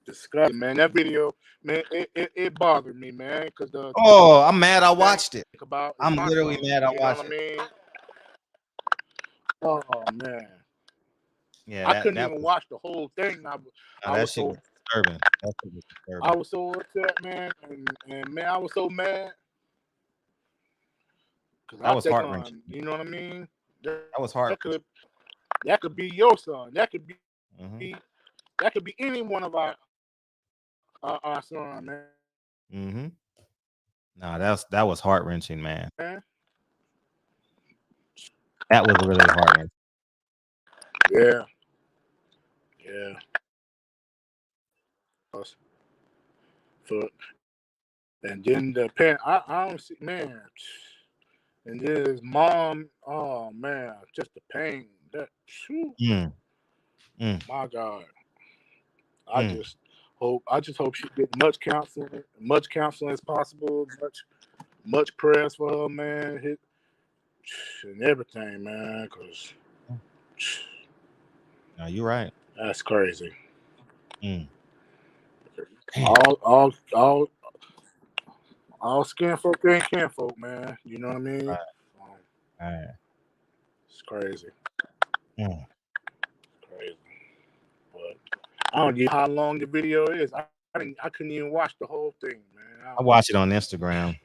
Disgusting, man. That video, man, it bothered me, man. Because I'm mad I watched it. I'm literally mad I watched it. Oh man. Yeah, I couldn't even watch the whole thing. I was so disturbing. I was so upset, man, and man, I was so mad. That was heart-wrenching. You know what I mean? That was hard. That could be your son. That could be that could be any one of our son, man. Mm-hmm. No, that was heart-wrenching, man. That was really heart-wrenching. Yeah. And then the parent, I don't see, man. And then his mom, oh man, just the pain. That, my God. I just hope she gets much counseling as possible, much prayers for her, man, and everything, man. Cause no, you're right. That's crazy. All skin folk ain't kin folk, man. You know what I mean? Right. It's crazy. Crazy. But I don't know how long the video is. I couldn't even watch the whole thing, man. I watched it on Instagram.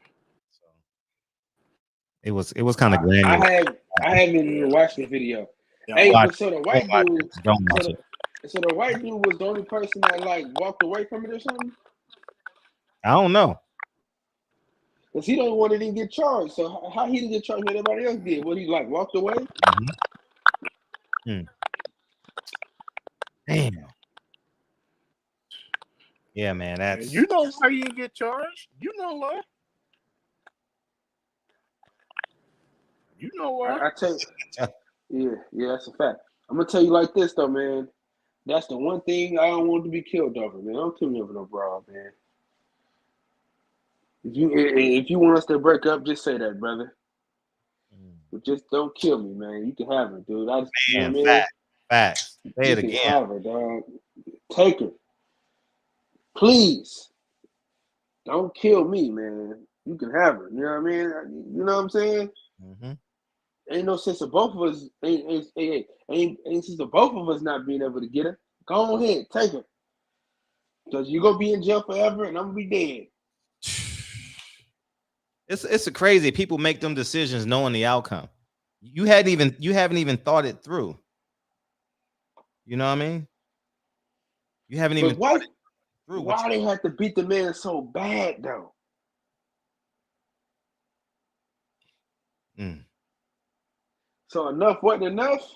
So it was kind of grand. I haven't even watched the video. Hey, so the white dude, so the white dude was the only person that like walked away from it or something? I don't know. Because he don't want to even get charged. So how he didn't get charged when everybody else did? What, he like walked away? Damn. Yeah, man. That's you know why he didn't get charged. You know why. You know why. I tell you, yeah, that's a fact. I'm gonna tell you like this though, man. That's the one thing I don't want to be killed over, man. Don't kill me over no broad, man. If you want us to break up, just say that, brother. But just don't kill me, man. You can have her, dude. I just, facts. Say it again. Have her, dog. Take her, please. Don't kill me, man. You can have her. You know what I mean? You know what I'm saying? Ain't no sense of both of us. Ain't sense of both of us not being able to get her. Go ahead, take her. Because you're gonna be in jail forever, and I'm gonna be dead. It's a crazy. People make them decisions knowing the outcome. You haven't even thought it through. You know what I mean? You haven't even thought it through. Why they have to beat the man so bad though? So enough wasn't enough.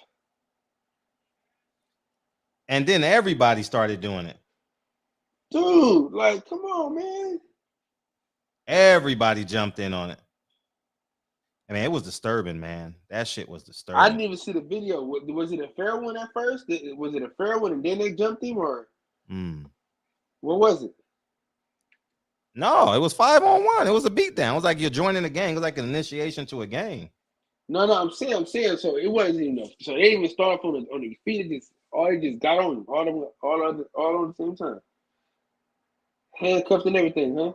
And then everybody started doing it. Dude, like, come on, man. Everybody jumped in on it. I mean, it was disturbing, man. That shit was disturbing. I didn't even see the video. Was it a fair one at first? Was it a fair one and then they jumped him, or what was it? No, it was 5-on-1. It was a beatdown. It was like you're joining a gang. It was like an initiation to a gang. No, I'm saying. So it wasn't even. So they didn't even start on the feet. They just got on him all on the same time. Handcuffed and everything, huh?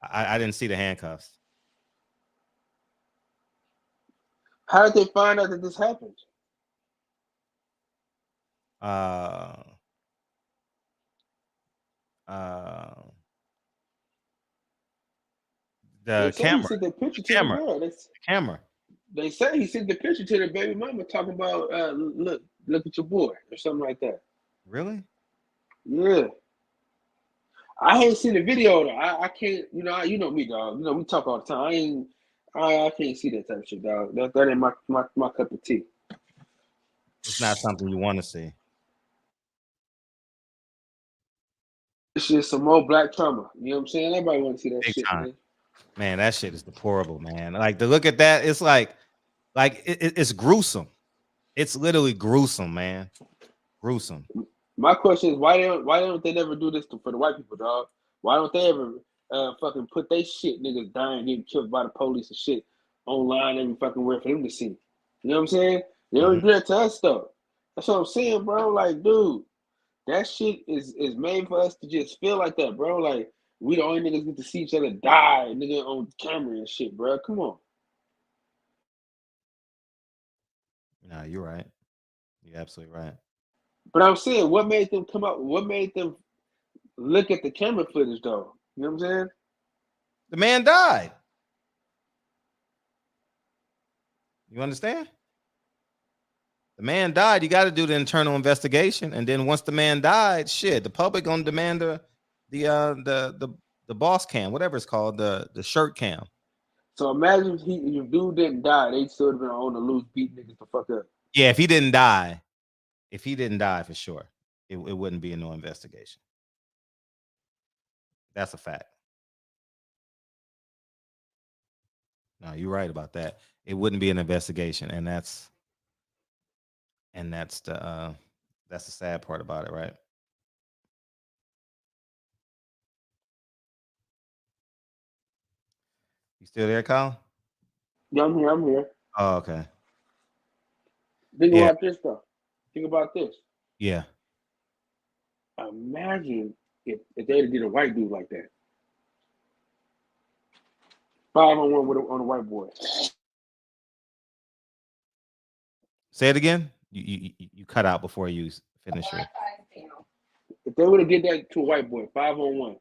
I didn't see the handcuffs. How did they find out that this happened? The He camera. sent the picture The to camera. the girl. The camera. They say he sent the picture to the baby mama talking about look at your boy or something like that. Really? Yeah. I ain't seen the video though. I can't, you know me, dog. You know, we talk all the time. I can't see that type of shit, dog. That ain't my cup of tea. It's not something you want to see. It's just some more black trauma. You know what I'm saying? Everybody want to see that Big shit, time. Man, that shit is deplorable, man. Like to look at that, it's like it's gruesome. It's literally gruesome, man. Gruesome. My question is why don't they never do this for the white people, dog? Why don't they ever fucking put they shit niggas dying, getting killed by the police and shit online every fucking where for them to see? You know what I'm saying? They don't do that to us though. That's what I'm saying, bro. Like, dude, that shit is made for us to just feel like that, bro. Like we the only niggas get to see each other die, nigga, on camera and shit, bro. Come on. Nah, you're right. You're absolutely right. But I'm saying, what made them come up? What made them look at the camera footage, though? You know what I'm saying? The man died. You understand? The man died. You got to do the internal investigation, and then once the man died, shit, the public gonna demand the boss cam, whatever it's called, the shirt cam. So imagine if dude didn't die, they still have been on the loose beat niggas the fuck up. Yeah, if he didn't die for sure, it wouldn't be no investigation. That's a fact. No, you're right about that. It wouldn't be an investigation, and that's the sad part about it, right? You still there, Kyle? Yeah, I'm here. Oh, okay. Think about this though. Think about this. Yeah. Imagine if they did a white dude like that. 5-on-1 on a white boy. Say it again. You cut out before you finish it. If they would have did that to a white boy, 5-on-1.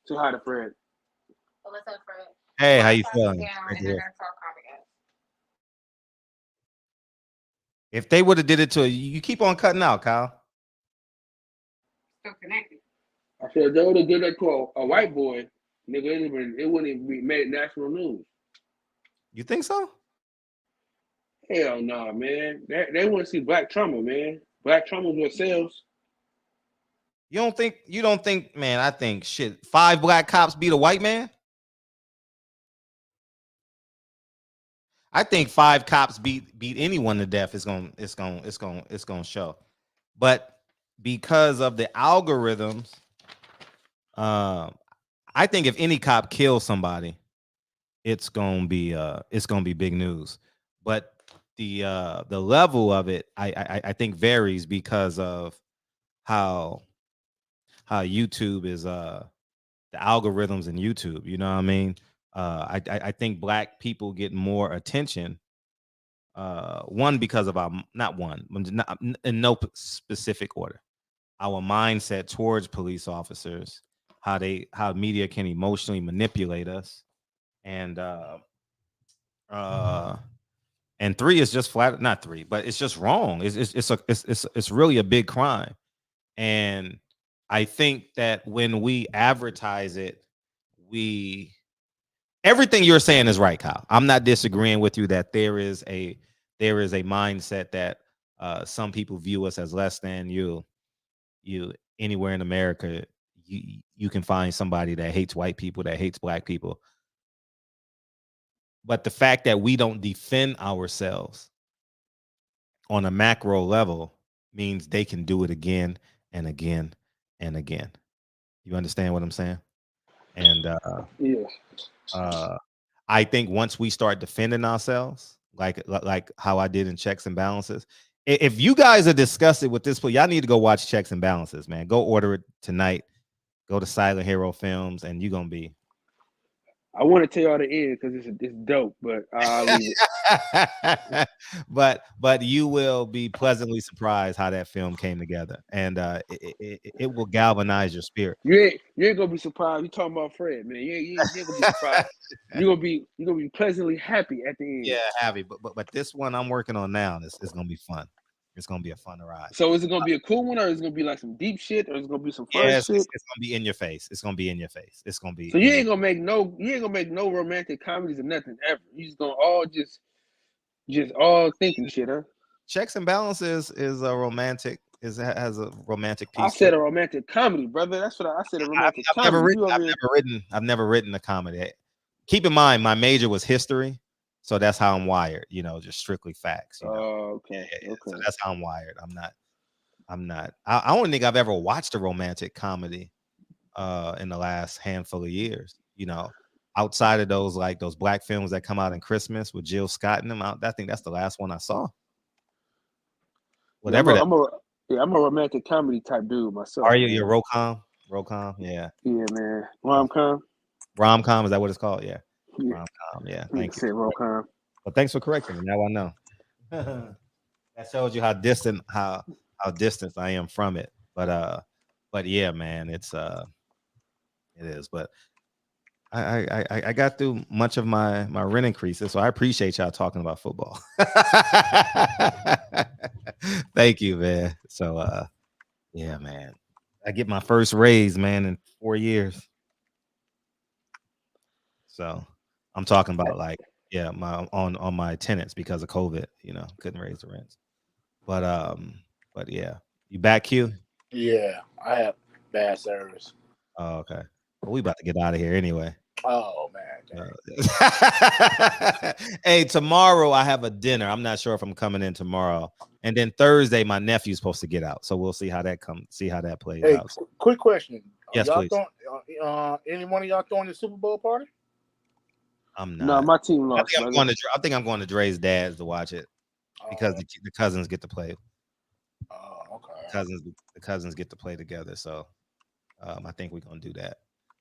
Say hi to Fred. What's up, Fred? Hey, how you feeling? If they would have did it to you keep on cutting out, Kyle. Still connected. I said if they would have did that to a white boy, nigga, it wouldn't even be made national news. You think so? Hell no, man. They want to see black trauma, man. Black trauma what sells. You don't think, man, I think shit. 5 black cops beat a white man? I think 5 cops beat anyone to death. It's gonna show. But because of the algorithms, I think if any cop kills somebody, it's gonna be big news. But the level of it, I think varies because of how YouTube is the algorithms in YouTube. You know what I mean? I think black people get more attention. One because of our in no specific order, our mindset towards police officers, how media can emotionally manipulate us, and 3 is just flat, not 3, but it's just wrong. It's really a big crime, and I think that when we advertise it, everything you're saying is right, Kyle. I'm not disagreeing with you that there is a mindset that some people view us as less than. You anywhere in America, you can find somebody that hates white people, that hates black people. But the fact that we don't defend ourselves on a macro level means they can do it again and again and again. You understand what I'm saying? And I think once we start defending ourselves, like how I did in Checks and Balances, if you guys are disgusted with this, y'all need to go watch Checks and Balances, man. Go order it tonight. Go to Silent Hero Films, and you're gonna be. I want to tell y'all the end because it's dope, but I'll leave it. but you will be pleasantly surprised how that film came together, and it will galvanize your spirit. You ain't gonna be surprised. You talking about Fred, man? You ain't gonna be surprised. You're gonna be pleasantly happy at the end. Yeah, happy. But this one I'm working on now, it's gonna be fun. It's gonna be a fun ride. So is it gonna be a cool one, or is it gonna be like some deep shit, or is it gonna be some fun shit? It's gonna be in your face. It's gonna be in your face. It's gonna be. So you ain't gonna make no romantic comedies or nothing ever. You just gonna all just all thinking shit, huh? Checks and Balances is a romantic. Has a romantic piece. I said a romantic comedy, brother. That's what I said. A romantic comedy. I've never written a comedy. Keep in mind, my major was history. So that's how I'm wired, just strictly facts. Oh, okay. Yeah, so that's how I'm wired. I'm not. I don't think I've ever watched a romantic comedy in the last handful of years. Outside of those black films that come out in Christmas with Jill Scott in them. I think that's the last one I saw. Whatever. I'm a romantic comedy type dude myself. Are you? You're rom-com? Rom-com? Yeah. Yeah, man. Rom-com? Rom-com, is that what it's called? Yeah. Rom-com, yeah. Thank you. Rom-com. Well, thanks for correcting me. Now I know. That shows you how distant I am from it. But yeah, man, it is. But I got through much of my rent increases, so I appreciate y'all talking about football. Thank you, man. So yeah, man. I get my first raise, man, in 4 years. So I'm talking about my on my tenants because of COVID, couldn't raise the rents. But yeah. You back, Q? Yeah, I have bad service. Oh, okay. Well, we about to get out of here anyway. Oh man. Hey, tomorrow I have a dinner. I'm not sure if I'm coming in tomorrow. And then Thursday, my nephew's supposed to get out. So we'll see how that plays out. Quick question. Yes, y'all please. Any one of y'all throwing the Super Bowl party? I'm not. No, my team lost. I think I'm going to Dre's dad's to watch it because the cousins get to play. Oh, okay. The cousins get to play together. So I think we're gonna do that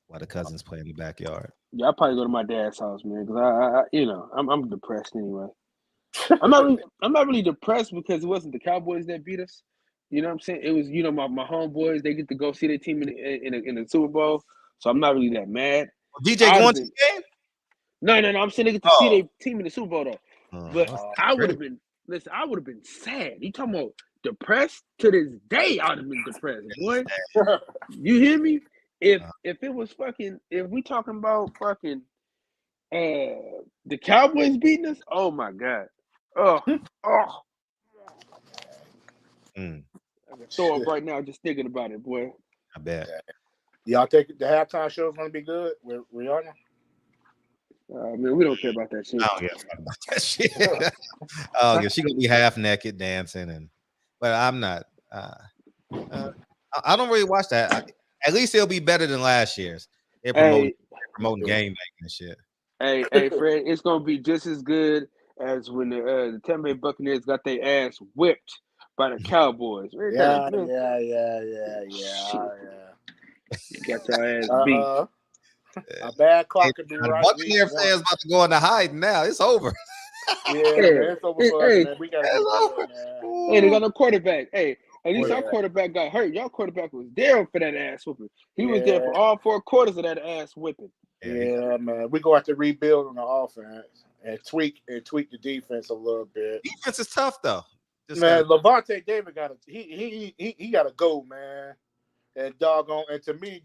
while the cousins play in the backyard. Yeah, I'll probably go to my dad's house, man, because I'm depressed anyway. I'm not really depressed because it wasn't the Cowboys that beat us. You know what I'm saying? It was my homeboys. They get to go see their team in the Super Bowl, so I'm not really that mad. DJ going to the game? No. I'm saying they get to see their team in the Super Bowl though. But I would have been. Listen, I would have been sad. You talking about depressed? To this day, I would have been depressed, boy. You hear me? If it was if we talking about the Cowboys beating us, oh my God. I can throw up right now just thinking about it, boy. I bet. Y'all think the halftime show is gonna be good with Rihanna? Man, we don't care about that shit. I don't care about that shit. Yeah, she gonna be half naked dancing, but I'm not. I don't really watch that. At least it'll be better than last year's. They're promoting game making and shit. Hey, Fred, it's gonna be just as good as when the Tampa Bay Buccaneers got their ass whipped by the Cowboys. Yeah. Got your ass beat. A bad clock could be right. Buccaneer fans about to go into hiding now. It's over. It's over for us, man. We gotta get man. Hey, they got no quarterback. Hey, at least our quarterback got hurt. Y'all quarterback was there for that ass whooping. He was there for all 4 quarters of that ass whipping. Yeah, man. We go have to rebuild on the offense and tweak the defense a little bit. Defense is tough though. Lafontant David he got to go, man. And to me,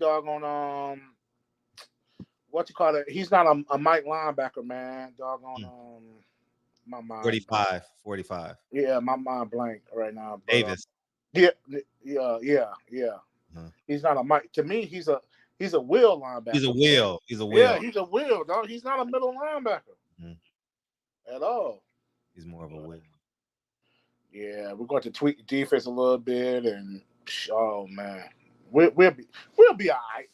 what you call it? He's not a Mike linebacker, man. My mind. 45. Yeah, my mind blank right now. But, Davis. Yeah. He's not a Mike. To me, he's a wheel linebacker. He's a wheel. Yeah, he's a wheel, dog. He's not a middle linebacker at all. He's more of a wheel. Yeah, we're going to tweak the defense a little bit, and oh man, we'll be all right.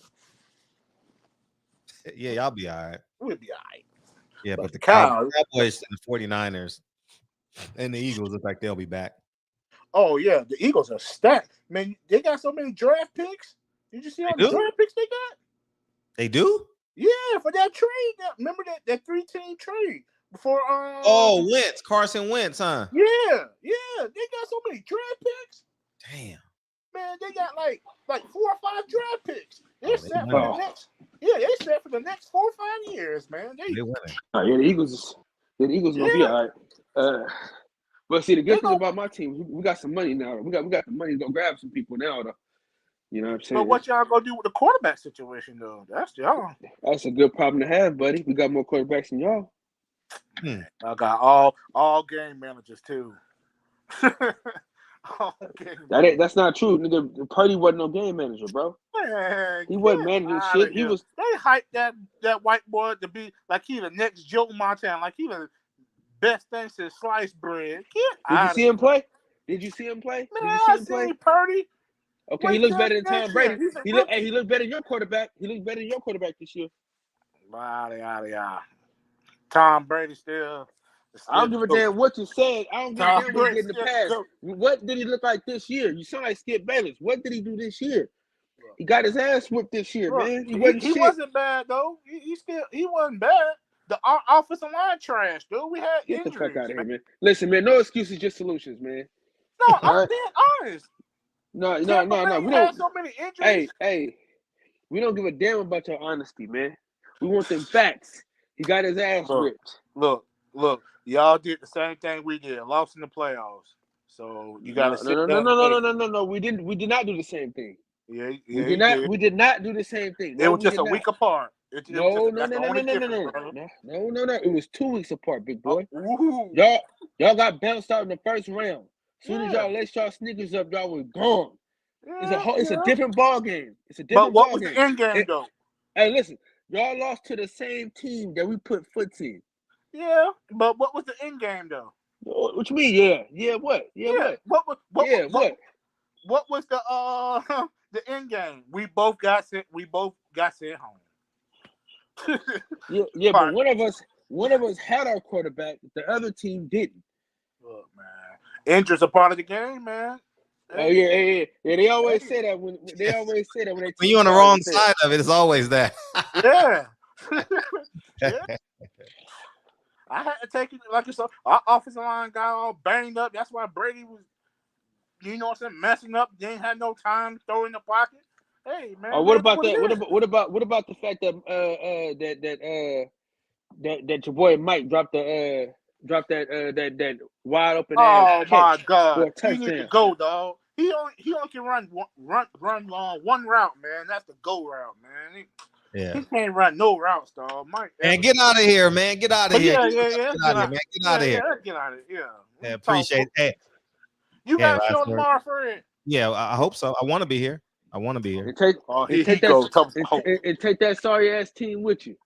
Yeah, y'all be all right. We'll be all right. Yeah, but the Cal, Cowboys and the 49ers and the Eagles look like they'll be back. oh yeah, the Eagles are stacked. Man, they got so many draft picks. Did you see all the draft picks they got? They do? Yeah, for that trade. Remember that 3-team trade before Oh, Wentz, Carson Wentz, huh? Yeah, they got so many draft picks. Damn. Man, they got like 4 or 5 draft picks. They're they set for the winning. next. Yeah, they set for the next 4 or 5 years, man. They winning. Yeah, the Eagles gonna be all right. But see, the good thing about my team, we got some money now. We got the money to go grab some people now, though. You know what I'm saying? But what y'all gonna do with the quarterback situation, though? That's y'all. That's a good problem to have, buddy. We got more quarterbacks than y'all. I got all game managers too. That's not true, nigga. Purdy wasn't no game manager, bro. Man, He wasn't managing shit. He was. They hyped that white boy to be like he the next Joe Montana, like he the best thing since sliced bread. Did you see him play? Did you see him play? Man, I seen Purdy. Okay, he looks better than Tom Brady. He looks better than your quarterback. He looks better than your quarterback this year. Tom Brady still. I don't give a damn what you said. I don't give a damn what he did in the past. What did he look like this year? You sound like Skip Bayless. What did he do this year? He got his ass whipped this year, man. He wasn't bad though. He wasn't bad. The offensive line trash, dude. We had Get injuries. the fuck out of here, man. Listen, man. No excuses, just solutions, man. No, I'm being honest. No. We had so many injuries. Hey. We don't give a damn about your honesty, man. We want them facts. He got his ass ripped. Look. Y'all did the same thing we did. Lost in the playoffs. So you got to sit down. No. We did not do the same thing. Yeah, We did not do the same thing. It was just a week apart. No. It was 2 weeks apart, big boy. Y'all got bounced out in the first round. As soon as y'all let y'all sneakers up, y'all was gone. It's a different ball game. But what was the end game though? Hey, listen, y'all lost to the same team that we put foots in. Yeah, but what was the end game though? What you mean? Yeah. What? What was the end game? We both got sent home. yeah, but one of us had our quarterback. The other team didn't. Look, man, injuries are part of the game, man. Oh yeah. They always say that when you're on the wrong side of it, it's always that. Yeah. I had to take it like yourself. Our offensive line got all banged up. That's why Brady was, messing up. They ain't had no time to throw in the pocket. Hey man. What about that? What about the fact that that your boy Mike dropped that wide open ass catch. Oh my God! He need to go, dog. He only can run one route, man. That's the go route, man. He can't run no routes, dog. Mike, man, get out of here, man. Get out of here. Yeah. Get out of here, man. Get out of here. Get out of here. Yeah, appreciate it. Hey, you got a show tomorrow, Fred? Yeah, I hope so. I want to be here. And take that sorry ass team with you.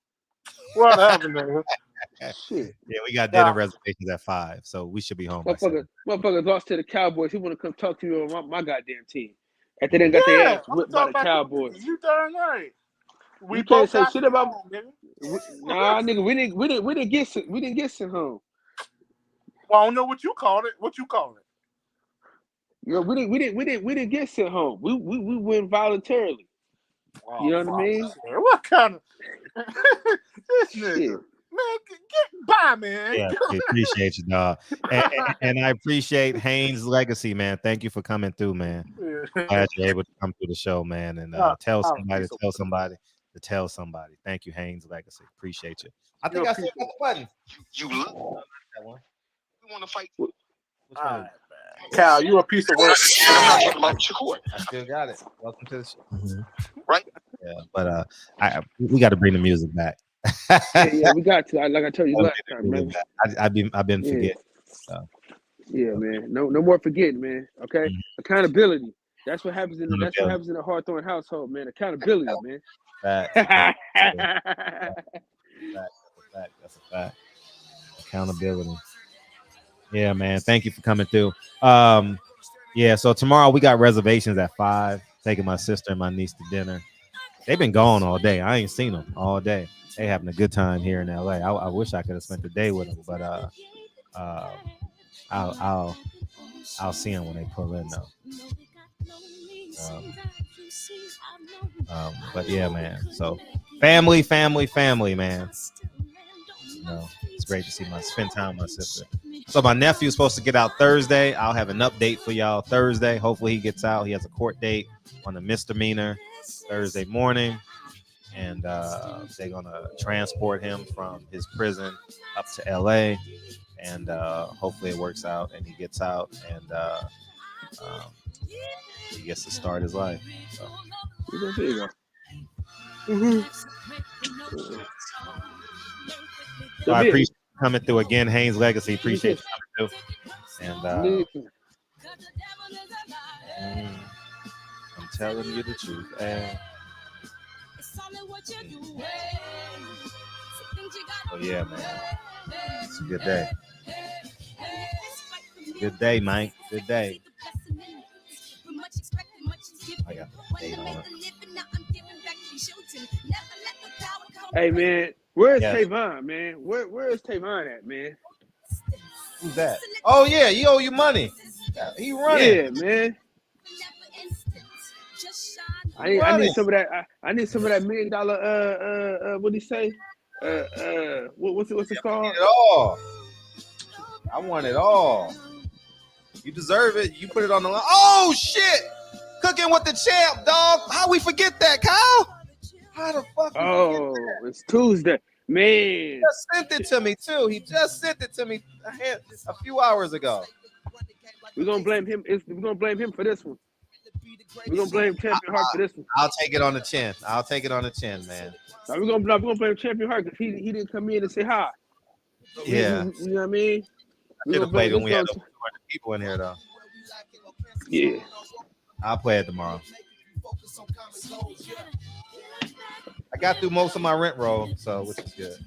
What happened, man? Shit. Yeah, we got dinner reservations at 5, so we should be home. Motherfuckers lost to the Cowboys. He want to come talk to you on my goddamn team. After they got their ass whipped by the Cowboys. You darn right. We can't say shit about. Nah, nigga, we didn't get sent home. Well, I don't know what you called it. Yeah, we didn't get sent home. We went voluntarily. Oh, you know what I mean? What kind of this nigga? Man, get by, man. Yeah, appreciate you, dog. And I appreciate Haynes' legacy, man. Thank you for coming through, man. Glad you're able to come through the show, man, and tell somebody. Thank you, Haynes' legacy. Appreciate you. I think I still got the button. You love that one. We want to fight. Which one? Cal, you a piece of work. I'm not talking about Shakur. I still got it. Welcome to the show. Mm-hmm. Right? Yeah, but we got to bring the music back. yeah, we got to. Like I told you last time, man. I've been forgetting. So. Yeah, man. No more forgetting, man. Okay, accountability. That's what happens in a hard throwing household, man. Accountability, man. That's a fact. Accountability. Yeah, man. Thank you for coming through. Yeah, so tomorrow we got reservations at 5. Taking my sister and my niece to dinner. They've been gone all day. I ain't seen them all day. They having a good time here in LA. I wish I could have spent the day with them, but I'll see them when they pull in though. But yeah, man. So family, man. You know, it's great to spend time with my sister. So my nephew's supposed to get out Thursday. I'll have an update for y'all Thursday. Hopefully he gets out. He has a court date on a misdemeanor Thursday morning. And they're going to transport him from his prison up to LA. And hopefully it works out and he gets out and he gets to start his life. So. There you go. So I appreciate you coming through again, Haynes Legacy. Appreciate you coming through. And I'm telling you the truth. And oh yeah, man. It's a good day. Good day, Mike. Good day. I got the date on it. Hey man, where's Tavon, man? Where is Tavon at, man? Who's that? Oh yeah, he owe you money. He running. Yeah, man. I need some of that. I need some of that $1 million. What do you say? What's it called? It all. I want it all. You deserve it. You put it on the line. Oh shit! Cooking with the champ, dog. How we forget that, Kyle? How the fuck? Oh, it's Tuesday, man. He just sent it to me too. He just sent it to me a few hours ago. We're gonna blame him. We're gonna blame him for this one. We're gonna blame Champion Heart for this one. I'll take it on the chin. Man. Now we're gonna blame Champion Heart because he didn't come in and say hi. Yeah. You know what I mean? I should have played when we had 200 people in here though. Yeah. I'll play it tomorrow. I got through most of my rent roll, so which is good.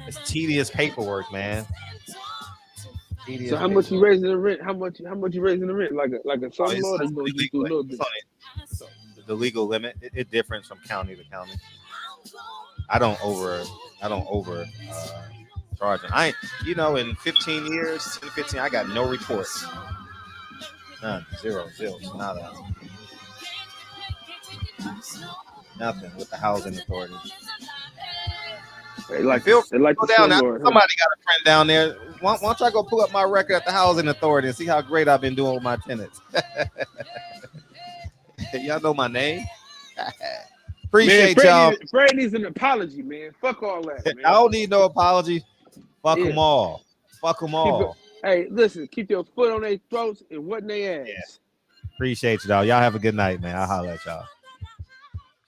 It's tedious paperwork, man. Tedious so how much you raising the rent? How much you raising the rent? Like a some law, or you gonna just do a little bit? The legal limit it differs from county to county. I don't over charging. In 15 years, 10, 15, I got no reports. None. Zero. Nada. Nothing with the housing authority. They like go the down now. Lord, Somebody got a friend down there. Why don't I go pull up my record at the housing authority and see how great I've been doing with my tenants? Y'all know my name. Appreciate y'all. Fred needs an apology, man. Fuck all that, man. I don't need no apology. Fuck them all. Fuck them all. Hey, listen, keep your foot on their throats and what in their ass. Yeah. Appreciate you, dog. Y'all have a good night, man. I'll holler at y'all.